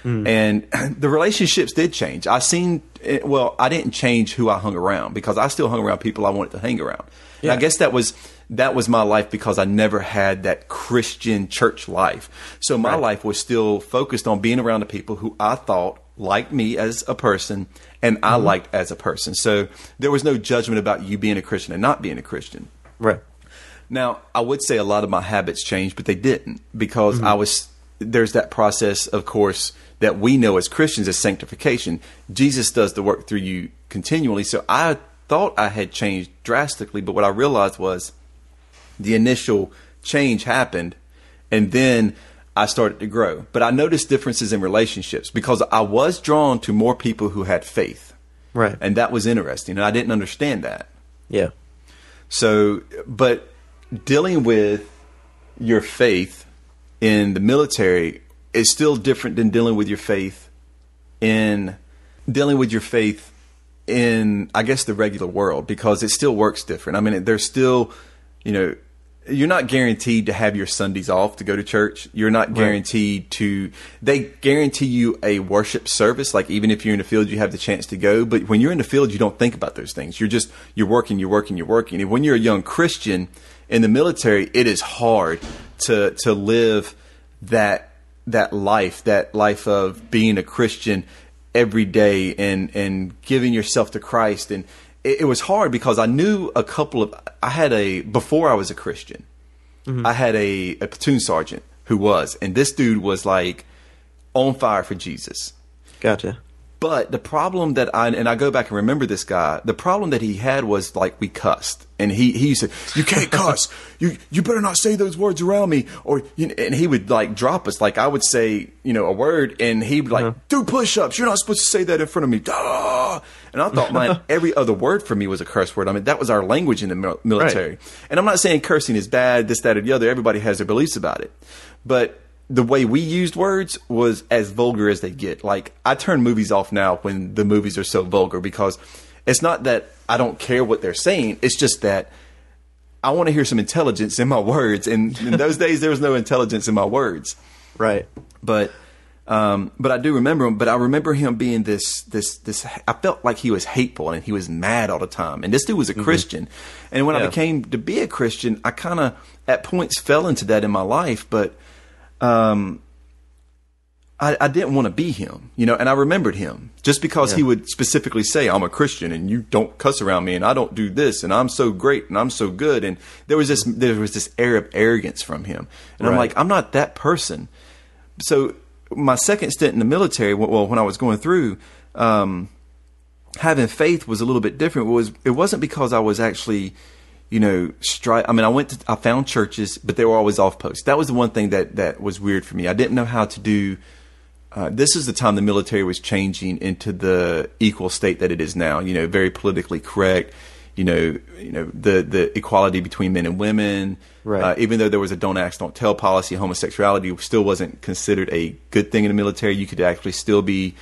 And the relationships did change. I didn't change who I hung around because I still hung around people I wanted to hang around. Yeah. And I guess that was my life because I never had that Christian church life. So my life was still focused on being around the people who I thought liked me as a person and I liked as a person. So there was no judgment about you being a Christian and not being a Christian. Right. Now, I would say a lot of my habits changed, but they didn't because there's that process, of course, that we know as Christians as sanctification. Jesus does the work through you continually. So I thought I had changed drastically, but what I realized was the initial change happened and then I started to grow. But I noticed differences in relationships because I was drawn to more people who had faith. Right. And that was interesting. And I didn't understand that. Yeah. So, but dealing with your faith in the military is still different than dealing with your faith in, I guess, the regular world, because it still works different. I mean, there's still, you're not guaranteed to have your Sundays off to go to church. You're not guaranteed they guarantee you a worship service. Like even if you're in the field, you have the chance to go. But when you're in the field, you don't think about those things. You're working. And when you're a young Christian in the military, it is hard to live that life of being a Christian every day and giving yourself to Christ. And it was hard because I knew before I was a Christian, I had a platoon sergeant who was, and this dude was like on fire for Jesus. Gotcha. But the problem that I go back and remember this guy, the problem that he had was like we cussed. And he said, "You can't cuss. You better not say those words around me." And he would like drop us. Like I would say, a word and he would like, "Do push-ups. You're not supposed to say that in front of me." Duh! And I thought, man, every other word for me was a curse word. I mean, that was our language in the military. Right. And I'm not saying cursing is bad, this, that, or the other. Everybody has their beliefs about it. But the way we used words was as vulgar as they get. Like I turn movies off now when the movies are so vulgar because it's not that I don't care what they're saying. It's just that I want to hear some intelligence in my words. And in those days, there was no intelligence in my words. Right. But But I do remember him. But I remember him being this. I felt like he was hateful and he was mad all the time. And this dude was a Christian. And when I became to be a Christian, I kind of at points fell into that in my life. But I didn't want to be him, and I remembered him just because he would specifically say, I'm a Christian and you don't cuss around me and I don't do this and I'm so great and I'm so good. And there was this air of arrogance from him. And I'm like, I'm not that person. So my second stint in the military, well, when I was going through, having faith was a little bit different. It wasn't because I was actually, I found churches, but they were always off post. That was the one thing that was weird for me. I didn't know how to do. This is the time the military was changing into the equal state that it is now. Very politically correct. The equality between men and women. Right. Even though there was a don't ask, don't tell policy, homosexuality still wasn't considered a good thing in the military. You could actually still be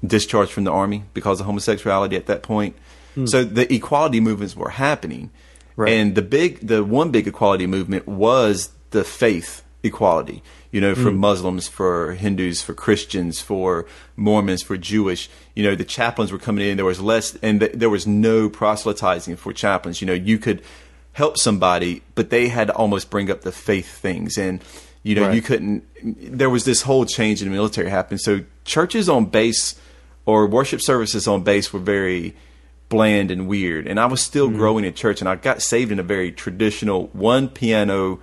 discharged from the Army because of homosexuality at that point. So the equality movements were happening. Right. And the one big equality movement was the faith equality. For Muslims, for Hindus, for Christians, for Mormons, for Jewish. The chaplains were coming in. There was less, and there was no proselytizing for chaplains. You could help somebody, but they had to almost bring up the faith things. And, you couldn't, there was this whole change in the military happening. So churches on base or worship services on base were very bland and weird. And I was still growing in church, and I got saved in a very traditional one piano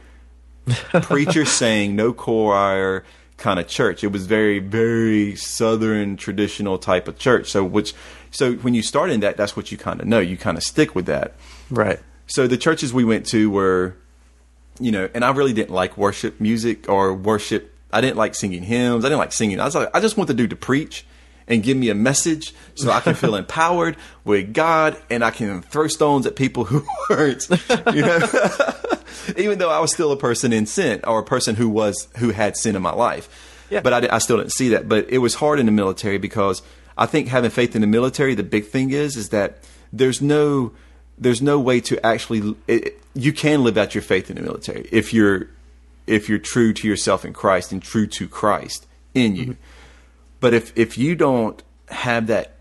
preacher saying, no choir kind of church. It was very, very Southern traditional type of church. So when you start in that's what you kind of know. You kind of stick with that. Right. So the churches we went to were, and I really didn't like worship music or worship. I didn't like singing hymns. I didn't like singing. I was like, I just want the dude to preach and give me a message so I can feel empowered with God and I can throw stones at people who weren't, even though I was still a person in sin or a person who had sin in my life. Yeah. But I still didn't see that. But it was hard in the military because I think having faith in the military, the big thing is that there's no way to actually, you can live out your faith in the military if you're true to yourself in Christ and true to Christ in you. Mm-hmm. But if you don't have that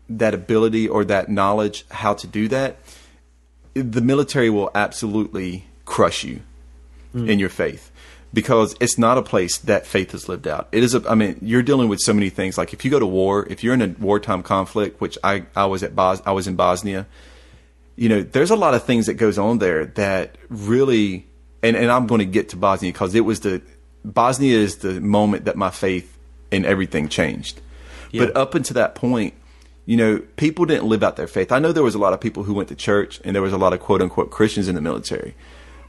ability or that knowledge how to do that, the military will absolutely crush you in your faith, because it's not a place that faith is lived out. It is you're dealing with so many things. Like if you go to war, if you're in a wartime conflict, which I was in Bosnia, there's a lot of things that goes on there that really, and I'm going to get to Bosnia because Bosnia is the moment that my faith and everything changed. Yeah. But up until that point, people didn't live out their faith. I know there was a lot of people who went to church and there was a lot of quote unquote Christians in the military,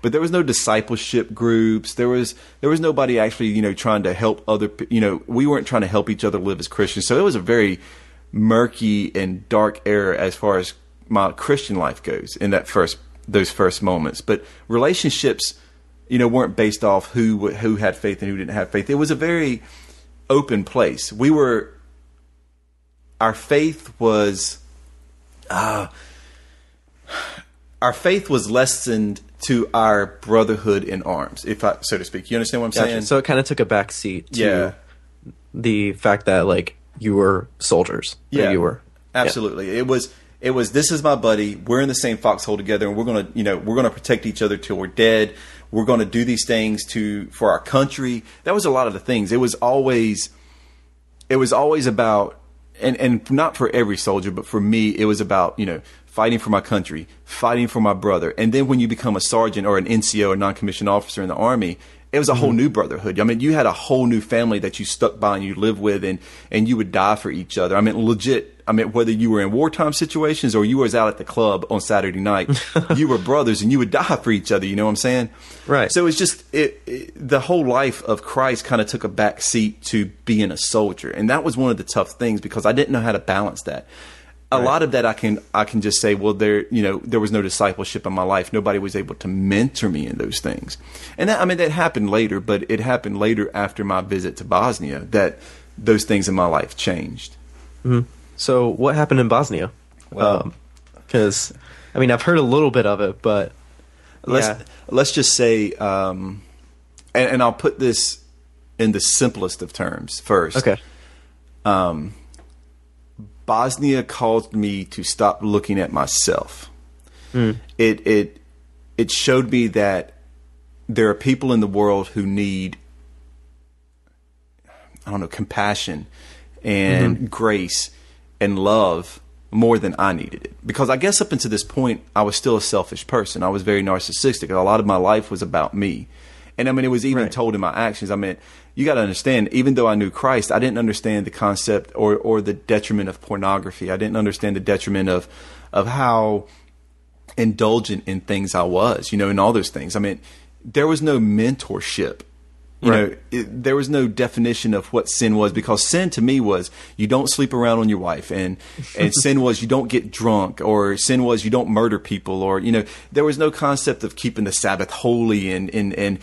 but there was no discipleship groups. There was nobody actually, trying to help other, we weren't trying to help each other live as Christians. So it was a very murky and dark era as far as my Christian life goes in those first moments. But relationships, weren't based off who had faith and who didn't have faith. It was a very open place. Our faith was lessened to our brotherhood in arms, so to speak. You understand what I'm saying? So it kind of took a back seat to the fact that you were soldiers. Yeah, you were. Absolutely. Yeah. It was this is my buddy. We're in the same foxhole together, and we're gonna protect each other till we're dead. We're going to do these things for our country. That was a lot of the things. It was always about, and not for every soldier, but for me, it was about, fighting for my country, fighting for my brother. And then when you become a sergeant or an NCO or non-commissioned officer in the Army, it was a whole new brotherhood. You had a whole new family that you stuck by and you lived with, and you would die for each other. Legit. Whether you were in wartime situations or you was out at the club on Saturday night, you were brothers and you would die for each other. You know what I'm saying? Right. So it's just the whole life of Christ kind of took a back seat to being a soldier, and that was one of the tough things because I didn't know how to balance that. A lot of that I can just say, well, there was no discipleship in my life. Nobody was able to mentor me in those things, and that happened later. But it happened later after my visit to Bosnia that those things in my life changed. Mm-hmm. So what happened in Bosnia? Well, because I've heard a little bit of it, but let's just say, and I'll put this in the simplest of terms first. Okay. Bosnia caused me to stop looking at myself. It showed me that there are people in the world who need, I don't know, compassion and grace and love more than I needed it. Because I guess up until this point, I was still a selfish person. I was very narcissistic. A lot of my life was about me. And I mean, it was even told in my actions. I mean, you got to understand, even though I knew Christ, I didn't understand the concept or the detriment of pornography. I didn't understand the detriment of how indulgent in things I was, and all those things. I mean, there was no mentorship. There was no definition of what sin was, because sin to me was you don't sleep around on your wife, and sin was you don't get drunk, or sin was you don't murder people, or there was no concept of keeping the Sabbath holy and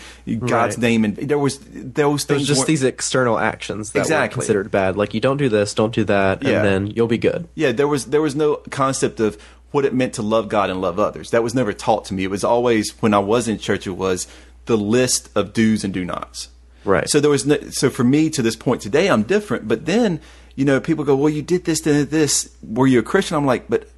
God's name, and there was those things. There's just these external actions that were considered bad, like you don't do this, don't do that, and then you'll be good. Yeah, there was no concept of what it meant to love God and love others. That was never taught to me. It was always, when I was in church, it was the list of do's and do nots. Right. So there was so for me to this point today, I'm different. But then, people go, well, you did this, this. Were you a Christian? I'm like, but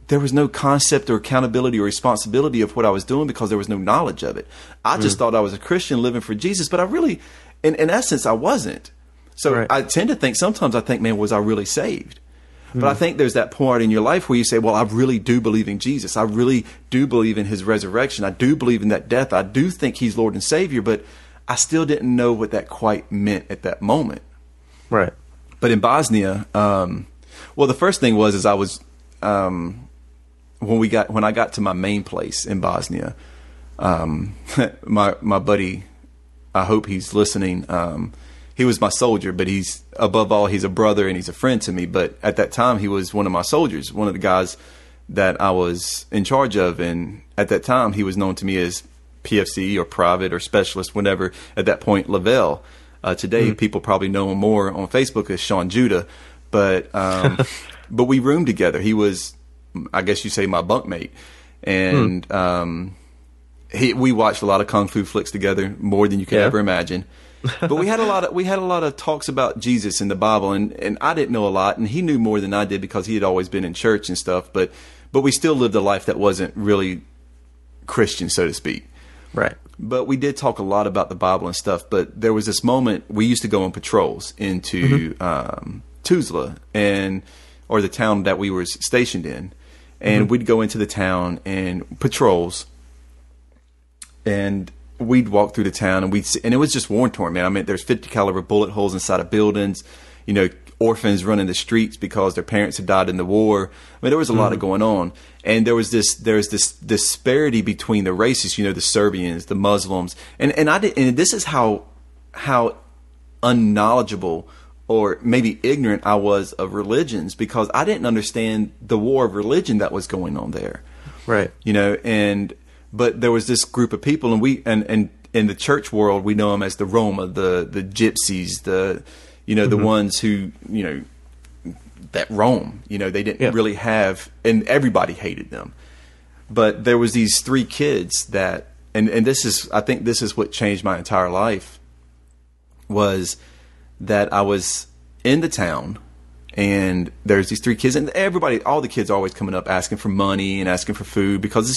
there was no concept or accountability or responsibility of what I was doing, because there was no knowledge of it. I just thought I was a Christian living for Jesus, but I really, in essence, I wasn't. So I tend to think, sometimes I think, man, was I really saved? But I think there's that point in your life where you say, well, I really do believe in Jesus. I really do believe in his resurrection. I do believe in that death. I do think he's Lord and Savior, but I still didn't know what that quite meant at that moment. Right. But in Bosnia, well, the first thing was I was, when I got to my main place in Bosnia, my buddy, I hope he's listening, he was my soldier, but he's above all, he's a brother and he's a friend to me. But at that time, he was one of my soldiers, one of the guys that I was in charge of. And at that time, he was known to me as PFC or private or specialist, whatever. At that point, Lavelle. Today, people probably know him more on Facebook as Sean Judah. But but we roomed together. He was, I guess you say, my bunkmate. And we watched a lot of kung fu flicks together, more than you could ever imagine. But we had a lot of talks about Jesus and the Bible, and I didn't know a lot, and he knew more than I did because he had always been in church and stuff. But we still lived a life that wasn't really Christian, so to speak. Right. But we did talk a lot about the Bible and stuff. But there was this moment we used to go on patrols into Tuzla, or the town that we were stationed in, and we'd go into the town and patrols, and we'd walk through the town, and and it was just war torn, man. I mean, there's 50 caliber bullet holes inside of buildings, orphans running the streets because their parents had died in the war. I mean, there was a lot of going on, and there's this disparity between the races, the Serbians, the Muslims, and this is how unknowledgeable or maybe ignorant I was of religions, because I didn't understand the war of religion that was going on there. Right. But there was this group of people, and in the church world, we know them as the Roma, the gypsies, the ones who, that roam. They didn't really have, and everybody hated them. But there was these three kids that, and I think this is what changed my entire life, was that I was in the town, and there's these three kids, and all the kids are always coming up asking for money and asking for food, because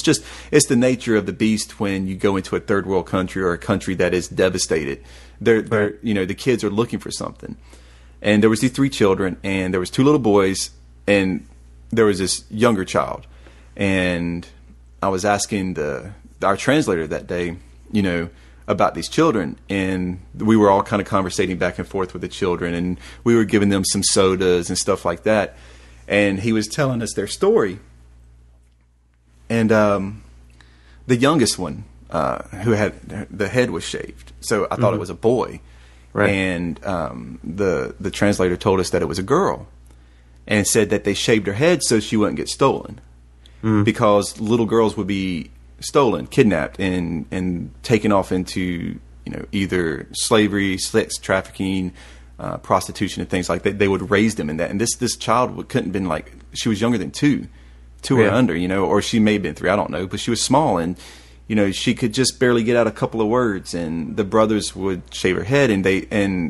it's the nature of the beast when you go into a third world country or a country that is devastated. The kids are looking for something. And there was these three children, and there was two little boys, and there was this younger child. And I was asking our translator that day, about these children, and we were all kind of conversating back and forth with the children, and we were giving them some sodas and stuff like that, and he was telling us their story. And the youngest one, who had the head was shaved, so I thought it was a boy. Right. And the translator told us that it was a girl, and said that they shaved her head so she wouldn't get stolen, because little girls would be stolen, kidnapped, and taken off into either slavery, sex trafficking, prostitution, and things like that. They would raise them in that. And this child couldn't have been she was younger than two or under, or she may have been 3, I don't know, but she was small, and she could just barely get out a couple of words, and the brothers would shave her head, and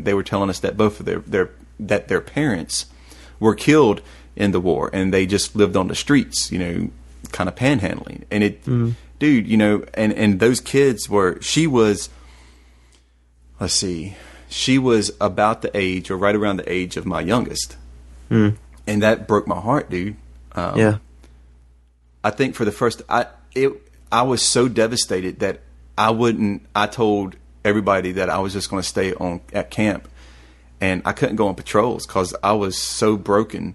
they were telling us that both of their parents were killed in the war, and they just lived on the streets, kind of panhandling. And dude, and those kids she was about the age, or right around the age of my youngest. And that broke my heart, dude. Yeah. I think for the first, I was so devastated that I told everybody that I was just going to stay at camp, and I couldn't go on patrols because I was so broken,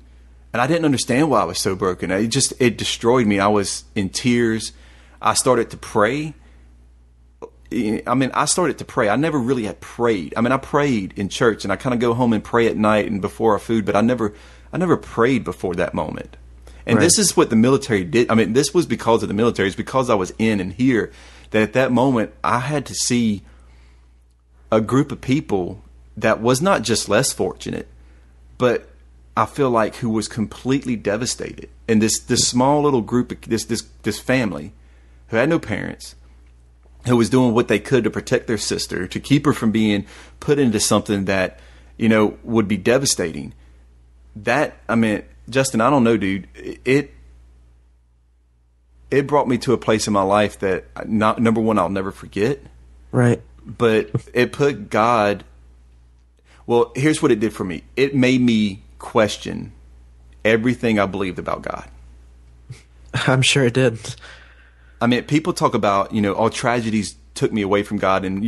and I didn't understand why I was so broken. It destroyed me. I was in tears. I started to pray. I started to pray. I never really had prayed. I prayed in church, and I kind of go home and pray at night and before our food, but I never prayed before that moment. And Right. This is what the military did. This was because of the military. It's because I was in and here that at that moment I had to see a group of people that was not just less fortunate, but I feel like who was completely devastated. And this small little group, this family who had no parents, who was doing what they could to protect their sister, to keep her from being put into something that, would be devastating. Justin, I don't know, dude. It brought me to a place in my life that, number one, I'll never forget. Right. But it put God. Well, here's what it did for me. It made me question everything I believed about God. I'm sure it did. People talk about, all tragedies took me away from God, and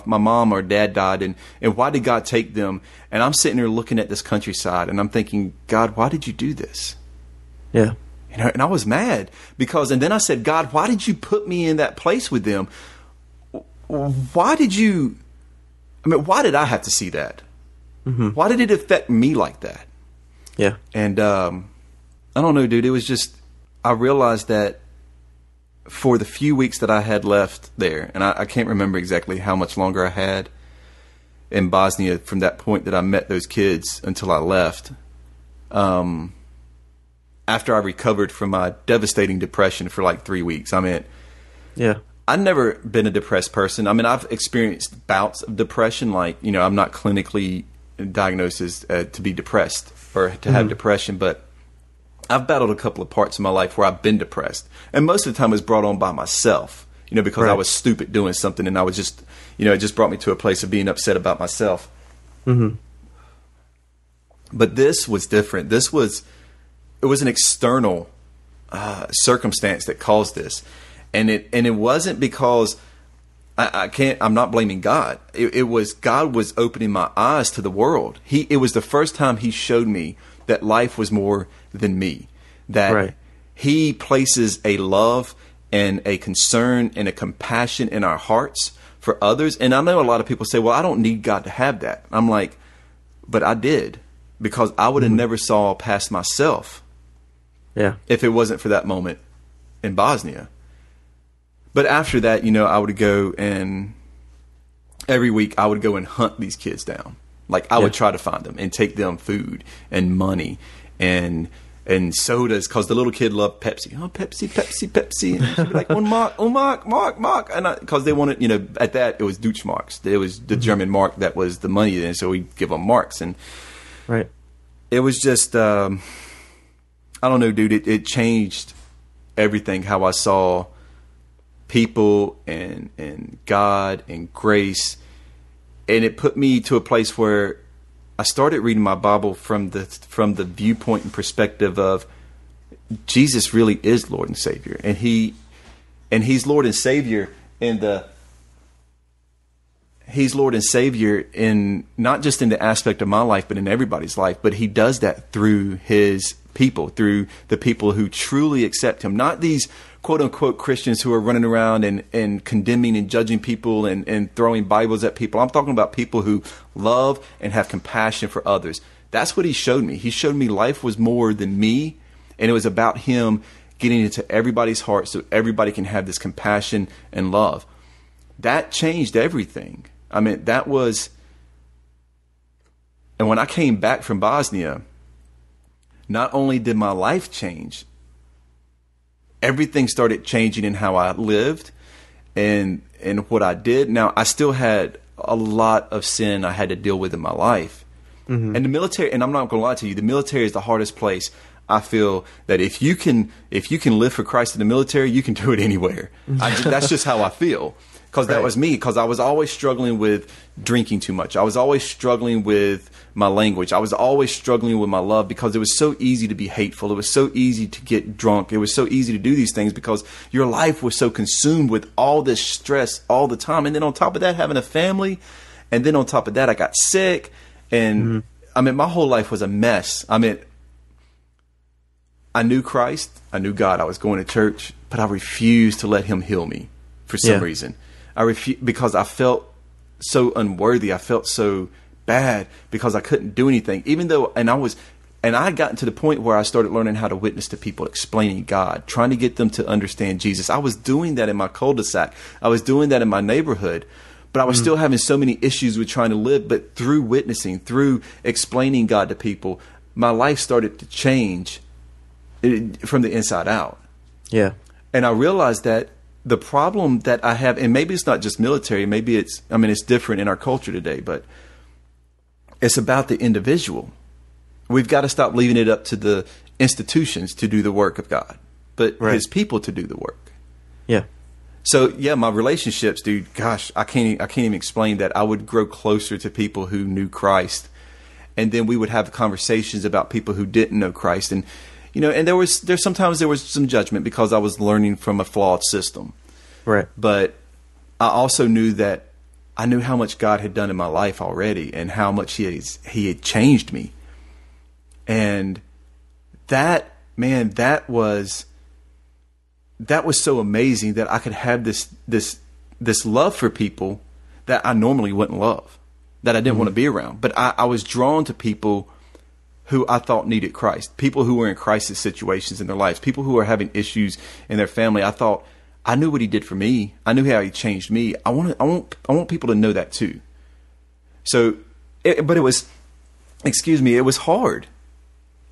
my mom or dad died, and why did God take them? And I'm sitting there looking at this countryside, and I'm thinking, God, why did you do this? Yeah. And I was mad and then I said, God, why did you put me in that place with them? Why did I have to see that? Mm-hmm. Why did it affect me like that? Yeah. And I don't know, dude. It was just, I realized that for the few weeks that I had left there, and I can't remember exactly how much longer I had in Bosnia from that point that I met those kids until I left. After I recovered from my devastating depression for like 3 weeks, Yeah. I've never been a depressed person. I've experienced bouts of depression. Like, I'm not clinically diagnosed as to be depressed or to have depression, but I've battled a couple of parts of my life where I've been depressed. And most of the time it was brought on by myself, because Right. I was stupid doing something, and I was just, it just brought me to a place of being upset about myself. Mm-hmm. But this was different. It was an external circumstance that caused this. And it wasn't because I'm not blaming God. It was God was opening my eyes to the world. It was the first time He showed me that life was more than me. That Right. He places a love and a concern and a compassion in our hearts for others. And I know a lot of people say, well, I don't need God to have that. I'm like, but I did, because I would have never saw past myself. Yeah. If it wasn't for that moment in Bosnia. But after that, I would go, and every week I would go and hunt these kids down. Like, I would try to find them and take them food and money and sodas, because the little kid loved Pepsi. Oh, Pepsi, Pepsi, Pepsi. And she'd be like, Mark. And because they wanted, at that, it was Deutschmarks. It was the German mark that was the money then, so we'd give them marks. And Right. it was just, I don't know, dude. It changed everything, how I saw people and God and grace. And it put me to a place where I started reading my Bible from the viewpoint and perspective of Jesus really is Lord and Savior. And He's Lord and Savior He's Lord and Savior in not just in the aspect of my life, but in everybody's life. But He does that through His people, through the people who truly accept Him. Not these quote unquote Christians who are running around and condemning and judging people and throwing Bibles at people. I'm talking about people who love and have compassion for others. That's what He showed me. He showed me life was more than me, and it was about Him getting into everybody's heart so everybody can have this compassion and love. That changed everything. That was, and when I came back from Bosnia, not only did my life change, everything started changing in how I lived. and what I did. Now, I still had a lot of sin I had to deal with in my life. And the military, and I'm not going to lie to you, the military is the hardest place. I feel that if you can live for Christ in the military, you can do it anywhere. That's just how I feel. Because that was me. Because I was always struggling with drinking too much. I was always struggling with my language. I was always struggling with my love, because it was so easy to be hateful. It was so easy to get drunk. It was so easy to do these things because your life was so consumed with all this stress all the time. And then on top of that, having a family. And then on top of that, I got sick. And I mean, my whole life was a mess. I mean, I knew Christ. I knew God. I was going to church, but I refused to let him heal me for some reason. I refused, because I felt so unworthy. I felt so bad because I couldn't do anything, even though, and I had gotten to the point where I started learning how to witness to people, explaining God, trying to get them to understand Jesus. I was doing that in my cul-de-sac. I was doing that in my neighborhood. But I was still having so many issues with trying to live. But through witnessing, through explaining God to people, my life started to change from the inside out. Yeah. And I realized that the problem that I have, and maybe it's not just military, maybe it's different in our culture today, but it's about the individual. We've got to stop leaving it up to the institutions to do the work of God, but his people to do the work. Yeah. So yeah, my relationships, dude, gosh, I can't even explain that. I would grow closer to people who knew Christ, and then we would have conversations about people who didn't know Christ. And and sometimes there was some judgment because I was learning from a flawed system. Right. But I also knew that I knew how much God had done in my life already, and how much he had changed me. And that was so amazing, that I could have this love for people that I normally wouldn't love, that I didn't want to be around. But I was drawn to people who I thought needed Christ, people who were in crisis situations in their lives, people who were having issues in their family. I knew what he did for me. I knew how he changed me. I want people to know that too. So, but it was hard.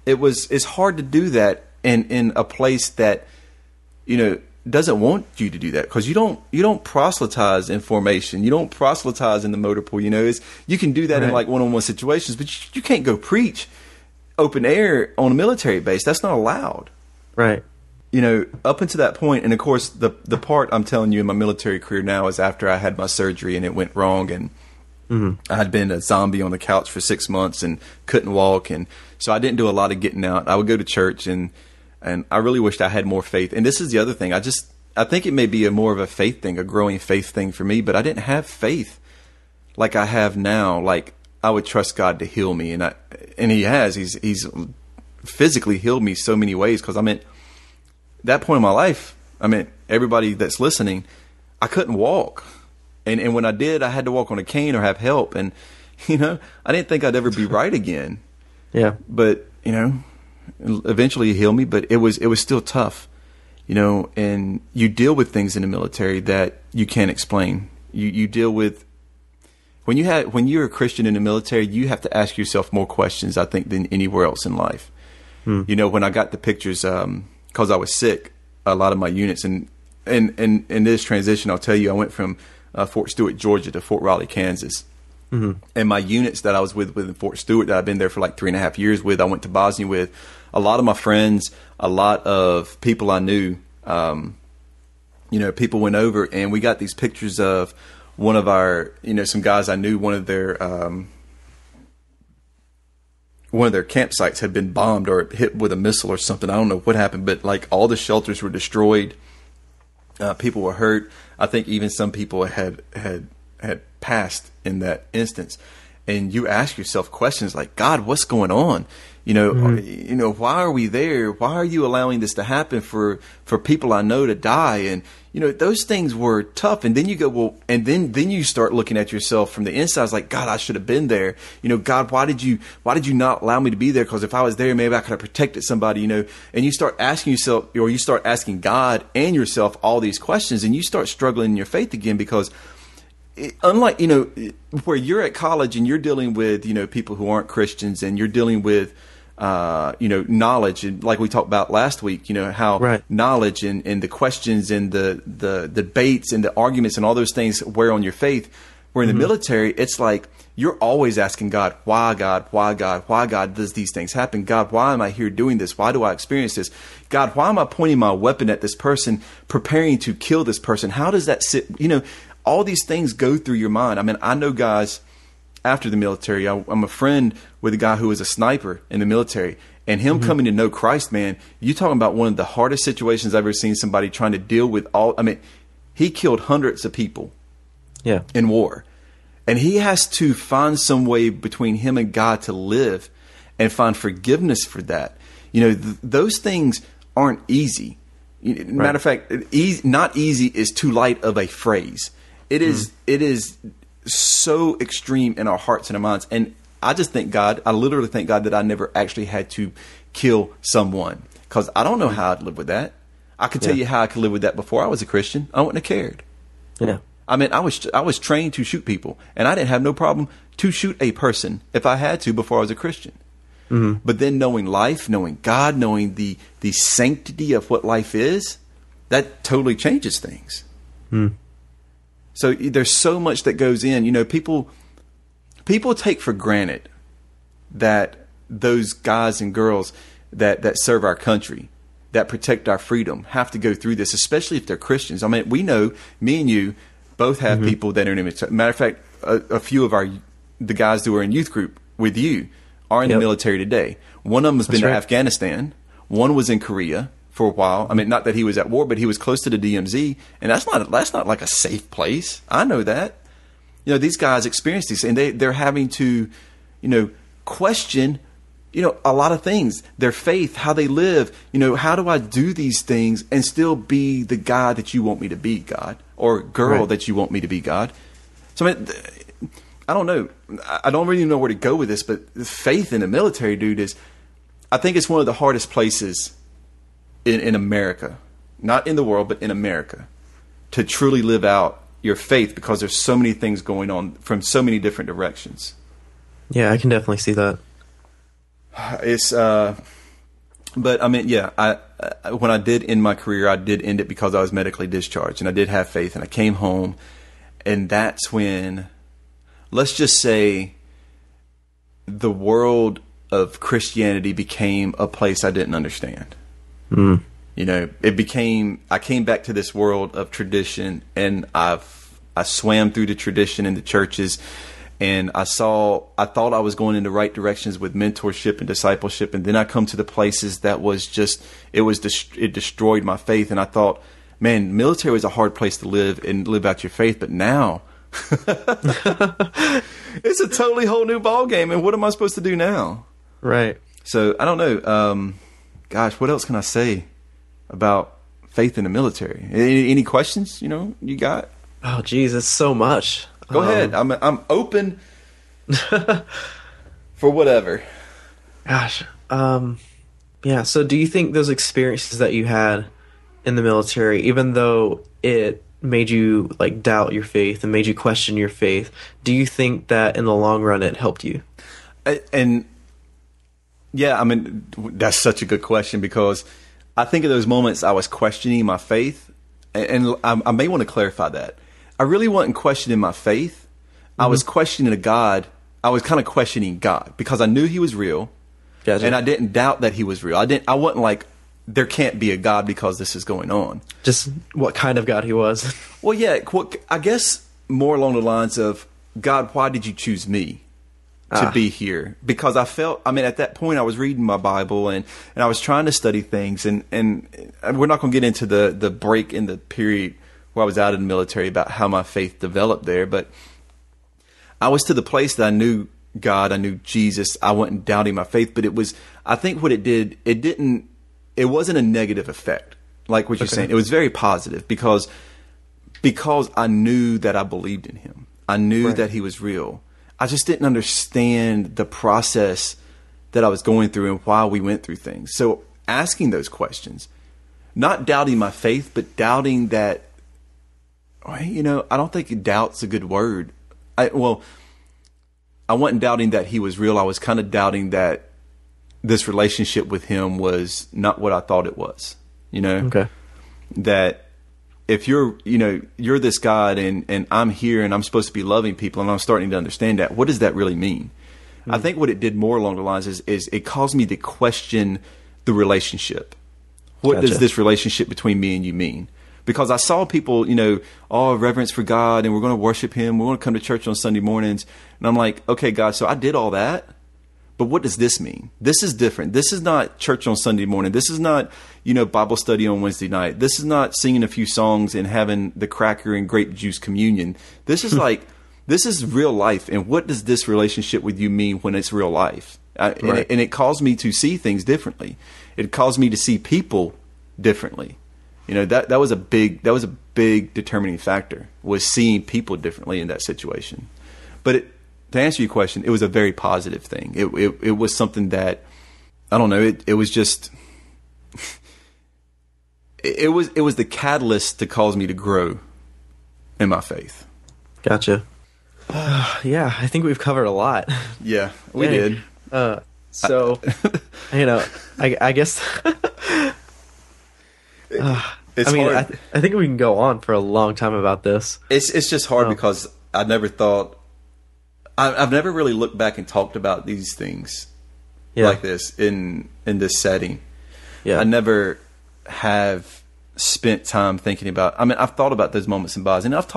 It's hard to do that in a place that, doesn't want you to do that, because you don't proselytize in formation. You don't proselytize in the motor pool. You can do that in like one-on-one situations, but you can't go preach open air on a military base. That's not allowed. Right. Up until that point, and of course the part I'm telling you in my military career now is after I had my surgery and it went wrong, and I had been a zombie on the couch for 6 months and couldn't walk, and so I didn't do a lot of getting out. I would go to church, and I really wished I had more faith. And this is the other thing. I think it may be more of a faith thing, a growing faith thing for me, but I didn't have faith like I have now. Like, I would trust God to heal me, and he has. He's physically healed me so many ways, because that point in my life, everybody that's listening, I couldn't walk. And when I did, I had to walk on a cane or have help. And, I didn't think I'd ever be right again. Yeah. But, eventually he healed me, but it was still tough, and you deal with things in the military that you can't explain. You deal with, when you're a Christian in the military, you have to ask yourself more questions, I think, than anywhere else in life. When I got the pictures, cause I was sick, a lot of my units, and in this transition, I'll tell you, I went from Fort Stewart, Georgia to Fort Riley, Kansas. And my units that I was with in Fort Stewart, that I've been there for like 3.5 years with, I went to Bosnia with, a lot of my friends, a lot of people I knew, people went over, and we got these pictures of one of our, some guys I knew, one of their campsites had been bombed or hit with a missile or something. I don't know what happened, but like all the shelters were destroyed. People were hurt. I think even some people had passed in that instance. And you ask yourself questions like, God, what's going on? Why are we there? Why are you allowing this to happen for people I know to die? And, those things were tough. And then you go, well, and then you start looking at yourself from the inside. It's like, God, I should have been there. God, why did you not allow me to be there? Because if I was there, maybe I could have protected somebody, and you start asking yourself, or you start asking God and yourself all these questions, and you start struggling in your faith again, because unlike, where you're at college and you're dealing with, people who aren't Christians, and you're dealing with, knowledge, and like we talked about last week, how Right. knowledge and the questions and the debates and the arguments and all those things wear on your faith. Where in the military, it's like you're always asking God, why God, why God, why God does these things happen? God, why am I here doing this? Why do I experience this? God, why am I pointing my weapon at this person, preparing to kill this person? How does that sit? All these things go through your mind. I mean, I know guys after the military. I'm a friend with a guy who was a sniper in the military, and him coming to know Christ, man, you talking about one of the hardest situations I've ever seen somebody trying to deal with he killed hundreds of people in war. And he has to find some way between him and God to live and find forgiveness for that. Those things aren't easy. Matter of fact, not easy is too light of a phrase. It is so extreme in our hearts and our minds. And I literally thank God that I never actually had to kill someone, because I don't know how I'd live with that. I could tell you how I could live with that before I was a Christian. I wouldn't have cared. Yeah. I mean, I was trained to shoot people, and I didn't have no problem to shoot a person if I had to before I was a Christian. But then knowing life, knowing God, knowing the sanctity of what life is, that totally changes things. So there's so much that goes in. People take for granted that those guys and girls that serve our country, that protect our freedom, have to go through this, especially if they're Christians. I mean, we know, me and you both have people that are in the military. Matter of fact, a few of the guys who are in youth group with you are in the military today. One of them has been to Afghanistan. One was in Korea for a while. I mean, not that he was at war, but he was close to the DMZ, and that's not like a safe place. I know that. These guys experience these, and they're having to, question, a lot of things. Their faith, how they live. How do I do these things and still be the guy that you want me to be, God, or girl that you want me to be, God? So I mean, I don't know. I don't really know where to go with this, but faith in the military, dude, I think it's one of the hardest places in America, not in the world, but in America, to truly live out your faith, because there's so many things going on from so many different directions. Yeah, I can definitely see that. It's, but I mean, when I did end my career, I did end it because I was medically discharged, and I did have faith, and I came home, and that's when, let's just say, the world of Christianity became a place I didn't understand. I came back to this world of tradition, and I swam through the tradition in the churches, and I thought I was going in the right directions with mentorship and discipleship, and then I come to the places that was just, it destroyed my faith, and I thought, man, military was a hard place to live and live out your faith, but now it's a totally whole new ball game, and what am I supposed to do now? Right. So I don't know. Gosh, what else can I say about faith in the military? Any questions? You got? Oh, geez, it's so much. Go ahead. I'm open for whatever. Gosh. Yeah. So, do you think those experiences that you had in the military, even though it made you doubt your faith and made you question your faith, do you think that in the long run it helped you? And yeah, I mean, that's such a good question, because I think of those moments I was questioning my faith, and I may want to clarify that. I really wasn't questioning my faith. I was questioning a God. I was kind of questioning God, because I knew he was real. Gotcha. And I didn't doubt that he was real. I wasn't like, there can't be a God because this is going on. Just what kind of God he was. Well, yeah, I guess more along the lines of, God, why did you choose me to be here? Because I felt, at that point I was reading my Bible, and I was trying to study things, and we're not going to get into the break in the period where I was out in the military about how my faith developed there, but I was to the place that I knew God, I knew Jesus. I wasn't doubting my faith, but I think what it did, it wasn't a negative effect like what you're saying. It was very positive, because I knew that I believed in him. I knew that he was real. I just didn't understand the process that I was going through and why we went through things. So asking those questions, not doubting my faith, but doubting that, I don't think doubt's a good word. I wasn't doubting that he was real. I was kind of doubting that this relationship with him was not what I thought it was. Okay. That if you're this God and I'm here and I'm supposed to be loving people and I'm starting to understand that, what does that really mean? I think what it did more along the lines is it caused me to question the relationship. What Gotcha. does this relationship between me and you mean? Because I saw people, reverence for God and we're going to worship him. We're going to come to church on Sunday mornings. And I'm like, okay, God, so I did all that. But what does this mean? This is different. This is not church on Sunday morning. This is not, Bible study on Wednesday night. This is not singing a few songs and having the cracker and grape juice communion. This is this is real life. And what does this relationship with you mean when it's real life? Right. And it caused me to see things differently. It caused me to see people differently. That was a big determining factor, was seeing people differently in that situation. But to answer your question, it was a very positive thing. It was something that, I don't know, it was just, it was the catalyst to cause me to grow in my faith. Gotcha. Yeah, I think we've covered a lot. Yeah, we did. So, I guess, It's hard. I think we can go on for a long time about this. It's just hard because I never thought, I've never really looked back and talked about these things like this in this setting. Yeah. I never have spent time thinking about, I've thought about those moments in Bosnia, and I've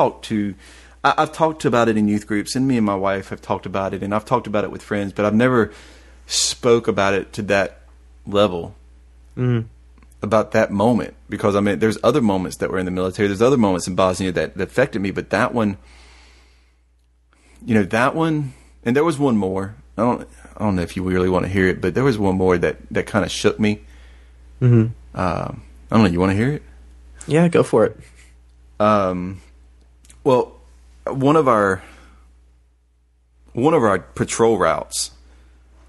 talked about it in youth groups, and me and my wife have talked about it, and I've talked about it with friends, but I've never spoke about it to that level, about that moment, because there's other moments that were in the military, there's other moments in Bosnia that affected me, but that one, and there was one more. I don't know if you really want to hear it, but there was one more that kind of shook me. I don't know. You want to hear it? Yeah, go for it. Well, one of our patrol routes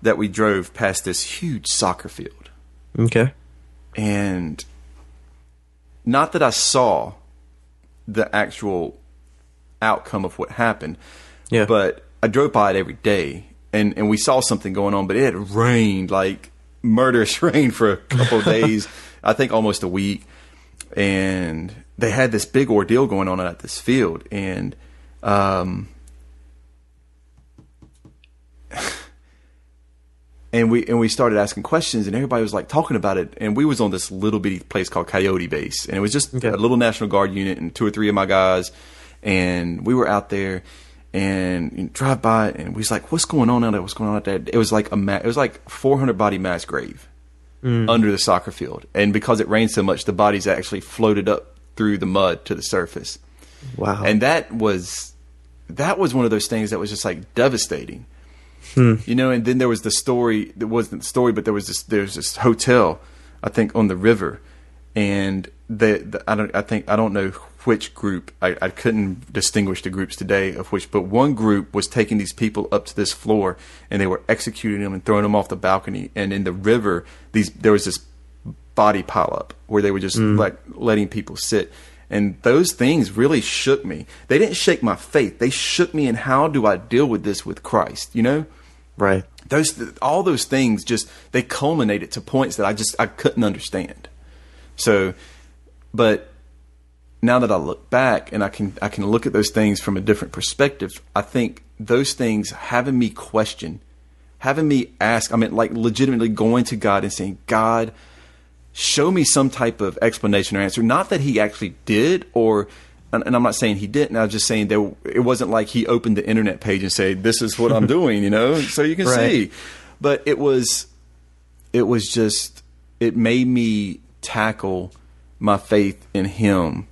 that we drove past this huge soccer field. Okay. And not that I saw the actual outcome of what happened, but I drove by it every day, and we saw something going on, but it had rained, like murderous rain, for a couple of days, I think almost a week, and they had this big ordeal going on at this field, and And we started asking questions, and everybody was like talking about it. And we was on this little bitty place called Coyote Base, and it was just a little National Guard unit and 2 or 3 of my guys. And we were out there, and drive by, and we was like, "What's going on out there? What's going on out there?" It was like it was like 400 body mass grave under the soccer field, and because it rained so much, the bodies actually floated up through the mud to the surface. Wow! And that was one of those things that was just like devastating. And then there was the story. There wasn't the story, but there's this hotel, I think, on the river, and I don't know which group. I couldn't distinguish the groups today of which, but one group was taking these people up to this floor, and they were executing them and throwing them off the balcony. And in the river, there was this body pile up where they were just like letting people sit. And those things really shook me. They didn't shake my faith. They shook me in how do I deal with this with Christ, Right. All those things they culminated to points that I couldn't understand. So, but now that I look back and I can look at those things from a different perspective, I think those things having me question, having me ask, like legitimately going to God and saying, God, show me some type of explanation or answer. Not that he actually did, and I'm not saying he didn't. I'm just saying it wasn't like he opened the internet page and said, "This is what I'm doing," so you can see. But it made me tackle my faith in him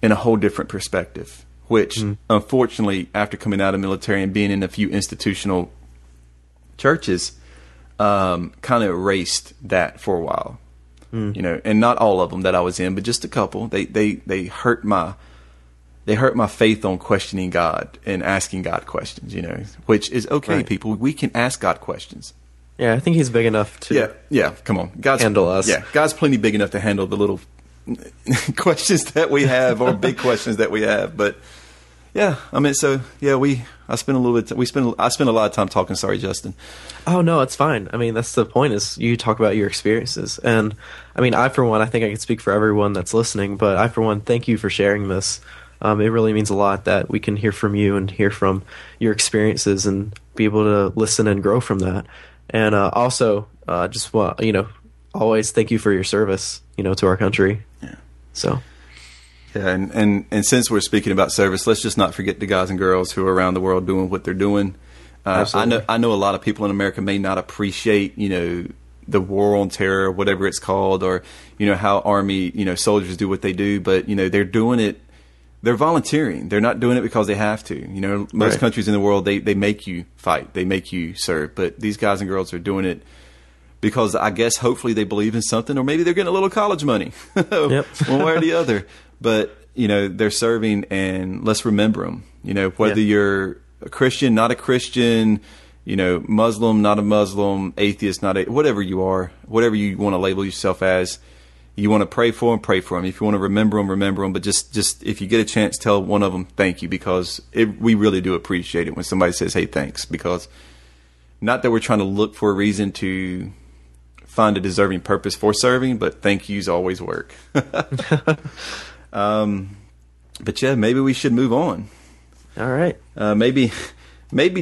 in a whole different perspective, which unfortunately, after coming out of the military and being in a few institutional churches, kind of erased that for a while. And not all of them that I was in, but just a couple. They hurt my faith on questioning God and asking God questions, which is okay, right. People, we can ask God questions. Yeah, I think he's big enough to come on. God's handle us. Yeah, God's plenty big enough to handle the little questions that we have or big questions that we have. But, Yeah, I mean, so yeah, I spent a little bit. I spent a lot of time talking. Sorry, Justin. Oh no, it's fine. I mean, that's the point, is you talk about your experiences. And I mean, I for one, I think I can speak for everyone that's listening, but I for one, thank you for sharing this. It really means a lot that we can hear from you and hear from your experiences and be able to listen and grow from that. And also, just want, always thank you for your service, to our country. Yeah. So. Yeah, and since we're speaking about service, let's just not forget the guys and girls who are around the world doing what they're doing. I know a lot of people in America may not appreciate, the war on terror, whatever it's called, or how Army, soldiers do what they do, but they're doing it. They're volunteering. They're not doing it because they have to. Most countries in the world, they make you fight, they make you serve, but these guys and girls are doing it because I guess hopefully they believe in something, or maybe they're getting a little college money, Yep. one way or the other. But they're serving, and let's remember them. Whether you're a Christian, not a Christian, Muslim, not a Muslim, atheist, not whatever you are, whatever you want to label yourself as, you want to pray for them, pray for them. If you want to remember them. But just if you get a chance, tell one of them thank you, because we really do appreciate it when somebody says, "Hey, thanks." Because not that we're trying to look for a reason to find a deserving purpose for serving, but thank yous always work. But yeah, maybe we should move on. All right. Maybe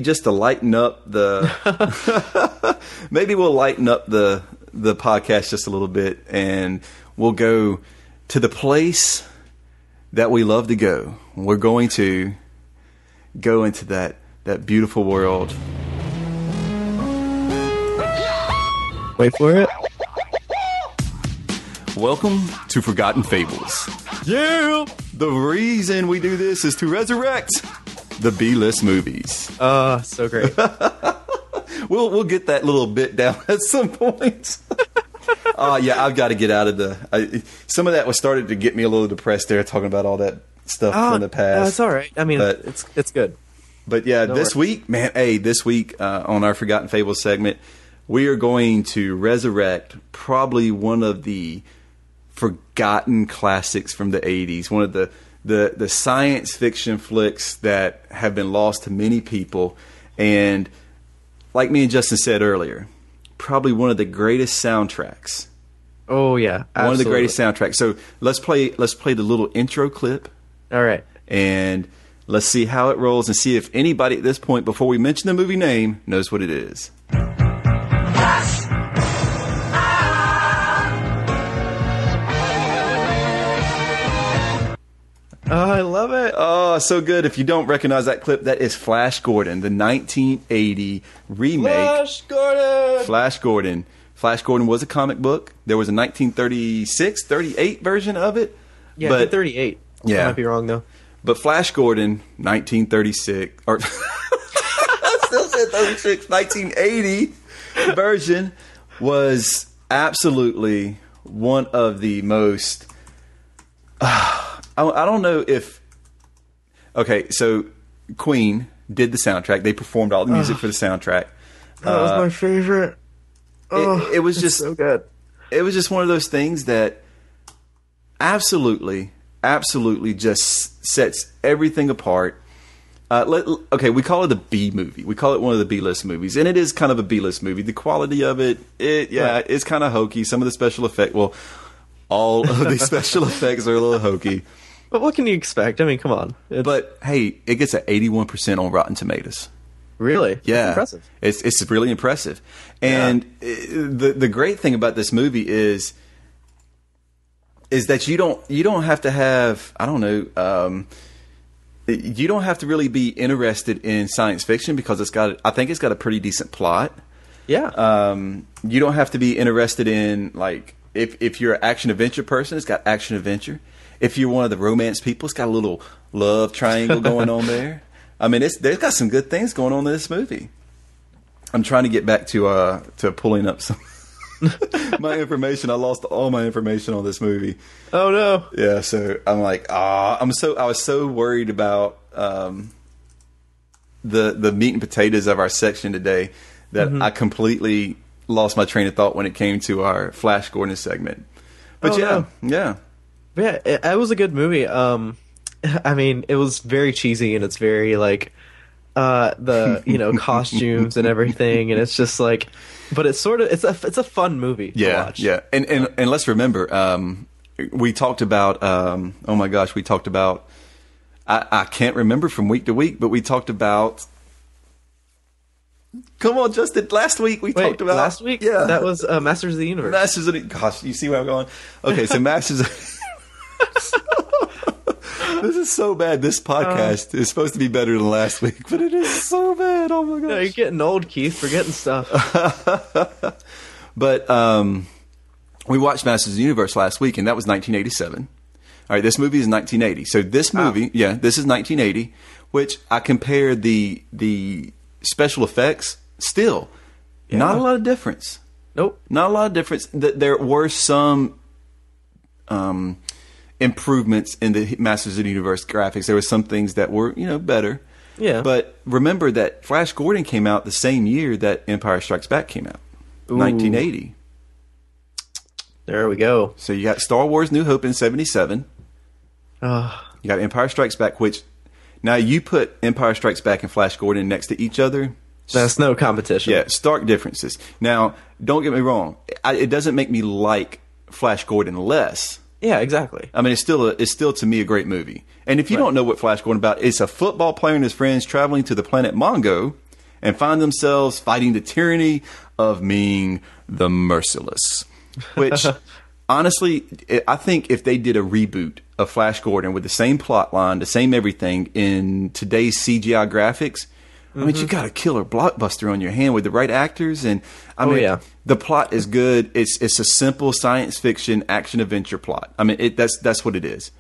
just to lighten up the, maybe we'll lighten up the podcast just a little bit, and we'll go to the place that we love to go. We're going to go into that beautiful world. Wait for it. Welcome to Forgotten Fables. Yeah. The reason we do this is to resurrect the B-list movies. So great. We'll get that little bit down at some point. Yeah, I've got to get out of some of that was started to get me a little depressed there, talking about all that stuff from the past. It's all right. I mean, it's good. But yeah, this week on our Forgotten Fables segment, we are going to resurrect probably one of the forgotten classics from the 80s, one of the science fiction flicks that have been lost to many people, and like me and Justin said earlier, probably one of the greatest soundtracks. Oh yeah, absolutely. One of the greatest soundtracks. So let's play the little intro clip. All right. And let's see how it rolls, and see if anybody at this point, before we mention the movie name, knows what it is. Oh, I love it. Oh, so good. If you don't recognize that clip, that is Flash Gordon, the 1980 remake. Flash Gordon. Flash Gordon was a comic book. There was a 1936, 38 version of it. Yeah, but 38. Yeah. I might be wrong, though. But Flash Gordon, 1936, or I still said 36, 1980 version was absolutely one of the most... I don't know if... Okay, so Queen did the soundtrack. They performed all the music for the soundtrack. That was my favorite. It was just so good. It was just one of those things that absolutely just sets everything apart. We call it a B movie. We call it one of the B-list movies, and it is kind of a B-list movie. The quality of it's kind of hokey. Some of the special effects, all of the special effects are a little hokey. But what can you expect? I mean, come on. But hey, it gets an 81% on Rotten Tomatoes. Really? Yeah. That's impressive. It's really impressive. And the great thing about this movie is that you don't have to have, I don't know, you don't have to really be interested in science fiction, because I think it's got a pretty decent plot. Yeah. You don't have to be interested in, like, if you're an action adventure person, it's got action adventure. If you're one of the romance people, it's got a little love triangle going on there. I mean, there's got some good things going on in this movie. I'm trying to get back to pulling up some my information. I lost all my information on this movie. Oh no! Yeah, so I'm like, I was so worried about the meat and potatoes of our section today that I completely lost my train of thought when it came to our Flash Gordon segment. But yeah. Yeah, it was a good movie. I mean, it was very cheesy, and it's very like the costumes and everything, and it's just like, but it's sort of it's a fun movie to watch. Yeah, and let's remember, we talked about oh my gosh, we talked about I can't remember from week to week, but we talked about. Come on, Justin. Last week we talked about last week. Yeah, that was Masters of the Universe. Masters of the Gosh, you see where I'm going? Okay, so Masters. This is so bad. This podcast is supposed to be better than last week, but it is so bad. Oh my gosh. No, you're getting old, Keith. Forgetting stuff. But we watched Masters of the Universe last week, and that was 1987. All right, this movie is 1980. So this movie, this is 1980, which I compare the special effects. Still, not a lot of difference. Nope, not a lot of difference. There were some improvements in the Masters of the Universe graphics. There were some things that were, better. Yeah. But remember that Flash Gordon came out the same year that Empire Strikes Back came out. Ooh. 1980. There we go. So you got Star Wars New Hope in 77. You got Empire Strikes Back, which now you put Empire Strikes Back and Flash Gordon next to each other. That's no competition. Yeah, stark differences. Now, don't get me wrong. It doesn't make me like Flash Gordon less. Yeah, exactly. I mean, it's still to me a great movie. And if you don't know what Flash Gordon about, it's a football player and his friends traveling to the planet Mongo and find themselves fighting the tyranny of Ming the Merciless. Which, honestly, I think if they did a reboot of Flash Gordon with the same plot line, the same everything in today's CGI graphics, I mean, you got a killer blockbuster on your hand with the right actors, and I mean, the plot is good. It's a simple science fiction action adventure plot. I mean, that's what it is.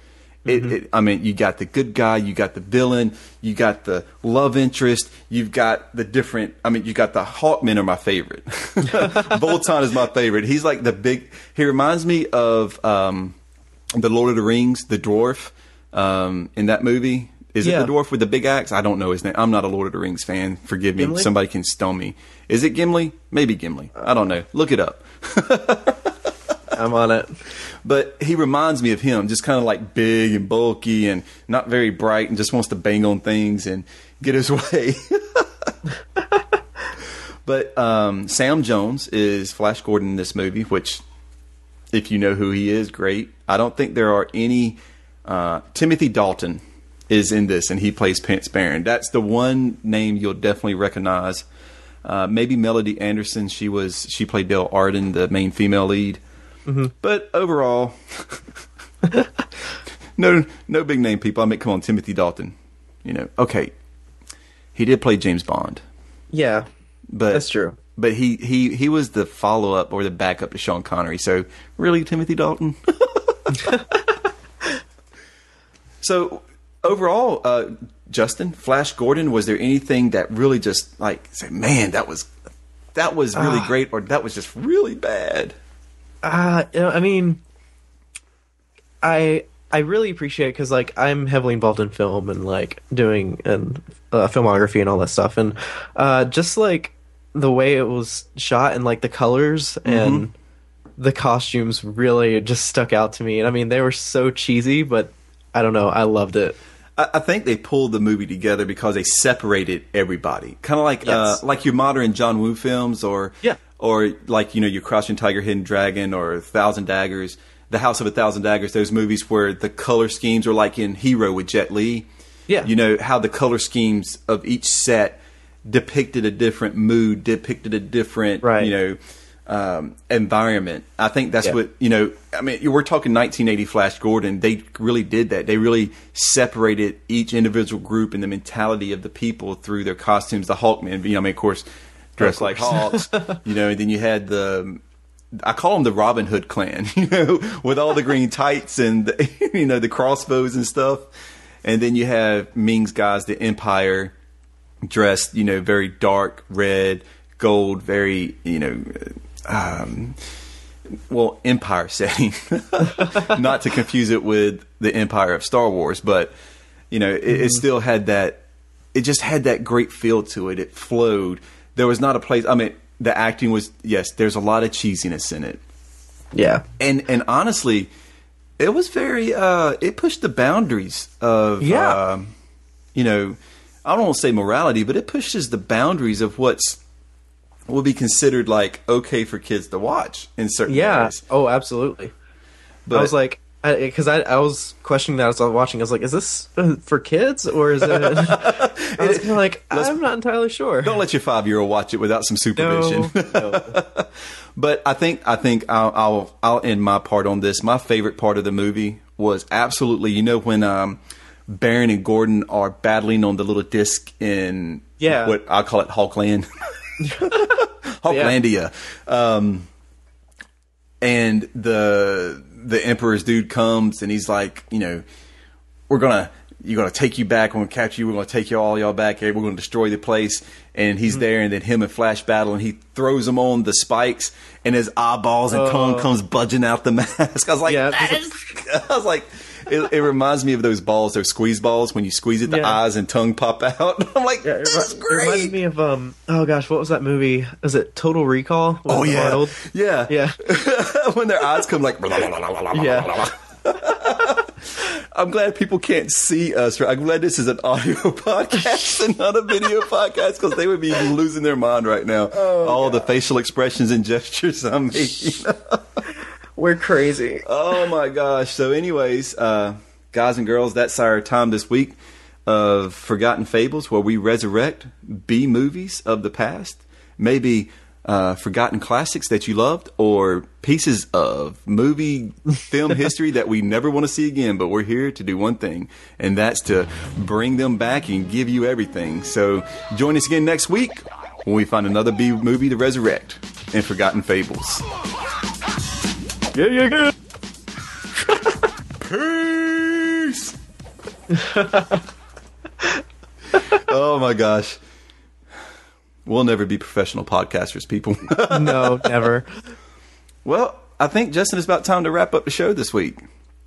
I mean, you got the good guy, you got the villain, you got the love interest, you've got the different. I mean, you got the Hawkmen are my favorite. Voltan is my favorite. He's like the big. He reminds me of the Lord of the Rings, the dwarf in that movie. Is it the dwarf with the big axe? I don't know his name. I'm not a Lord of the Rings fan. Forgive me. Gimli? Somebody can stone me. Is it Gimli? Maybe Gimli. I don't know. Look it up. I'm on it. But he reminds me of him, just kind of like big and bulky and not very bright and just wants to bang on things and get his way. But Sam Jones is Flash Gordon in this movie, which, if you know who he is, great. I don't think there are any... Timothy Dalton is in this, and he plays Pence Barron. That's the one name you'll definitely recognize. Maybe Melody Anderson. She played Dale Arden, the main female lead. Mm-hmm. But overall, no big name people. I mean, come on, Timothy Dalton. Okay, he did play James Bond. Yeah, but that's true. But he was the follow up or the backup to Sean Connery. So really, Timothy Dalton. So overall, Justin, Flash Gordon, was there anything that really just like say, man, that was really great, or that was just really bad? I mean, I really appreciate it because like I'm heavily involved in film and like doing filmography and all that stuff, and just like the way it was shot and like the colors and the costumes really just stuck out to me. And I mean, they were so cheesy, but I don't know, I loved it. I think they pulled the movie together because they separated everybody, kind of like like your modern John Woo films, or like your Crouching Tiger, Hidden Dragon, or Thousand Daggers, The House of a Thousand Daggers. Those movies where the color schemes are like in Hero with Jet Li. Yeah, how the color schemes of each set depicted a different mood, depicted a different environment. I think that's what I mean, we're talking 1980 Flash Gordon. They really did that. They really separated each individual group and the mentality of the people through their costumes. The Hawkmen, I mean, of course, dressed like hawks. And then you had I call them the Robin Hood clan. With all the green tights and the crossbows and stuff. And then you have Ming's guys, the Empire, dressed very dark red, gold, very Empire setting. Not to confuse it with the Empire of Star Wars, but it still had that. It just had that great feel to it. It flowed. There was not a place. I mean, the acting was, yes, there's a lot of cheesiness in it. Yeah, and honestly, It was very. It pushed the boundaries of. You know, I don't want to say morality, but it pushes the boundaries of what's will be considered like okay for kids to watch in certain areas. Oh, absolutely. But I was like, because I was questioning that as I was watching. I was like, is this for kids or is it? I was kind of like, I'm not entirely sure. Don't let your 5-year-old watch it without some supervision. No. But I think I'll end my part on this. My favorite part of the movie was absolutely, when Baron and Gordon are battling on the little disc in what I call it Hulkland. Hulklandia. And the Emperor's dude comes and he's like, you're gonna take you back, we're gonna capture you, we're gonna take all y'all back here, we're gonna destroy the place. And he's there, and then him and Flash battle, and he throws him on the spikes, and his eyeballs and tongue comes budging out the mask. I was like, it reminds me of those balls, those squeeze balls. When you squeeze it, the eyes and tongue pop out. I'm like, that's great. It reminded me of oh gosh, what was that movie? Was it Total Recall? Arnold? Yeah. When their eyes come like, I'm glad people can't see us. I'm glad this is an audio podcast and not a video podcast, because they would be losing their mind right now. All the facial expressions and gestures I'm making. We're crazy. Oh my gosh. So anyways, guys and girls, that's our time this week of Forgotten Fables, where we resurrect B movies of the past. Maybe forgotten classics that you loved, or pieces of movie film history that we never want to see again, but we're here to do one thing, and that's to bring them back and give you everything. So join us again next week when we find another B movie to resurrect in Forgotten Fables. Yeah. Peace. Oh my gosh. We'll never be professional podcasters, people. No, never. Well, I think, Justin, it's about time to wrap up the show this week.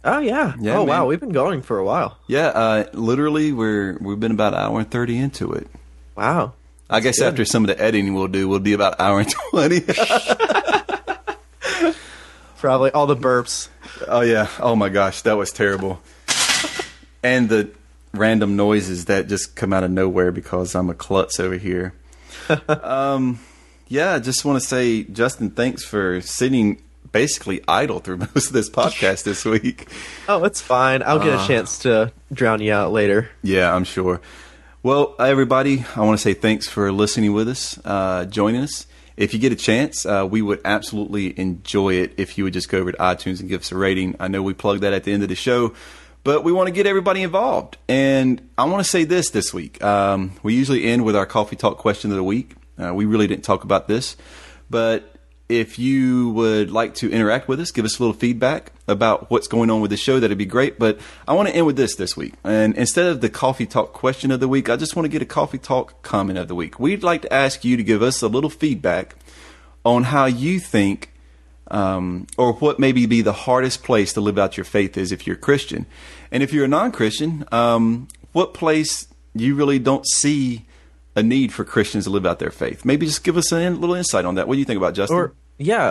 Oh, yeah. Oh, man. Wow. We've been going for a while. Yeah. Literally, we've been about an hour and 30 into it. Wow. I guess after some of the editing we'll be about an hour and 20. Probably all the burps. Oh, yeah. Oh, my gosh. That was terrible. And the random noises that just come out of nowhere because I'm a klutz over here. I just want to say, Justin, thanks for sitting basically idle through most of this podcast this week. Oh, it's fine. I'll get a chance to drown you out later. Yeah, I'm sure. Well, everybody, I want to say thanks for listening with us, joining us. If you get a chance, we would absolutely enjoy it if you would just go over to iTunes and give us a rating. I know we plug that at the end of the show, but we want to get everybody involved. And I want to say this week. We usually end with our Coffee Talk question of the week. We really didn't talk about this. But if you would like to interact with us, give us a little feedback about what's going on with the show, that'd be great. But I want to end with this week. And instead of the Coffee Talk question of the week, I just want to get a Coffee Talk comment of the week. We'd like to ask you to give us a little feedback on how you think or what maybe be the hardest place to live out your faith is if you're a Christian. And if you're a non-Christian, what place you really don't see a need for Christians to live out their faith? Maybe just give us a little insight on that. What do you think about, Justin?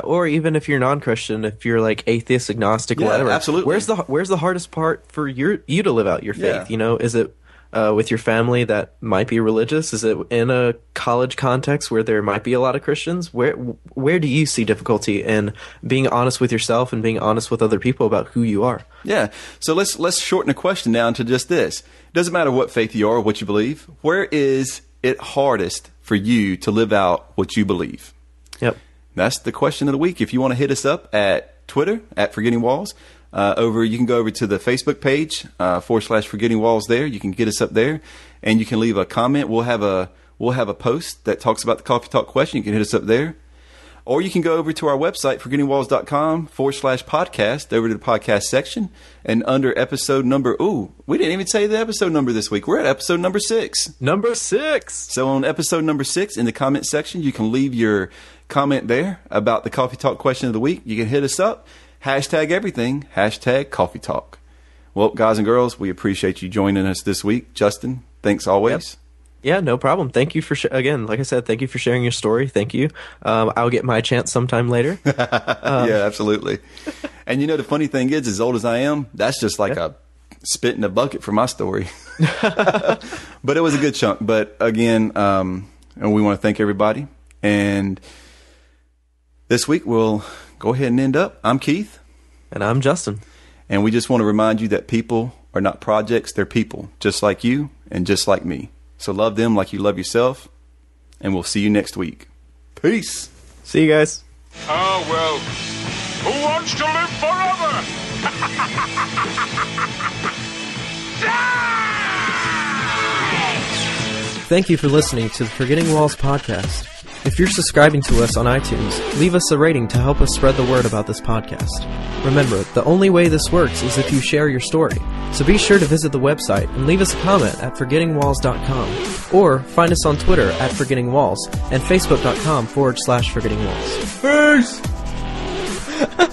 Or even if you're non-Christian, if you're like atheist, agnostic, whatever. Absolutely. Where's the hardest part for you to live out your faith? Yeah. Is it with your family that might be religious? Is it in a college context where there might be a lot of Christians? Where do you see difficulty in being honest with yourself and being honest with other people about who you are? Yeah. So let's shorten the question down to just this. It doesn't matter what faith you are or what you believe. Where is it hardest for you to live out what you believe? Yep. That's the question of the week. If you want to hit us up at Twitter, at Forgetting Walls, you can go over to the Facebook page, /Forgetting Walls there. You can get us up there and you can leave a comment. We'll have a post that talks about the Coffee Talk question. You can hit us up there. Or you can go over to our website, forgettingwalls.com /podcast, over to the podcast section. And under episode number, we didn't even say the episode number this week. We're at episode number 6. Number 6. So on episode number 6, in the comment section, you can leave your comment there about the Coffee Talk question of the week. You can hit us up, #everything, #Coffee Talk. Well, guys and girls, we appreciate you joining us this week. Justin, thanks always. Yep. Yeah, no problem. Thank you for, again, like I said, thank you for sharing your story. Thank you. I'll get my chance sometime later. Yeah, absolutely. And you know, the funny thing is, as old as I am, that's just like a spit in a bucket for my story. But it was a good chunk. But again, and we want to thank everybody. And this week we'll go ahead and end up. I'm Keith. And I'm Justin. And we just want to remind you that people are not projects, they're people, just like you and just like me. So love them like you love yourself. And we'll see you next week. Peace. See you guys. Oh, well, who wants to live forever? Thank you for listening to the Forgetting Walls podcast. If you're subscribing to us on iTunes, leave us a rating to help us spread the word about this podcast. Remember, the only way this works is if you share your story. So be sure to visit the website and leave us a comment at forgettingwalls.com or find us on Twitter at forgettingwalls and facebook.com/forgettingwalls. Peace.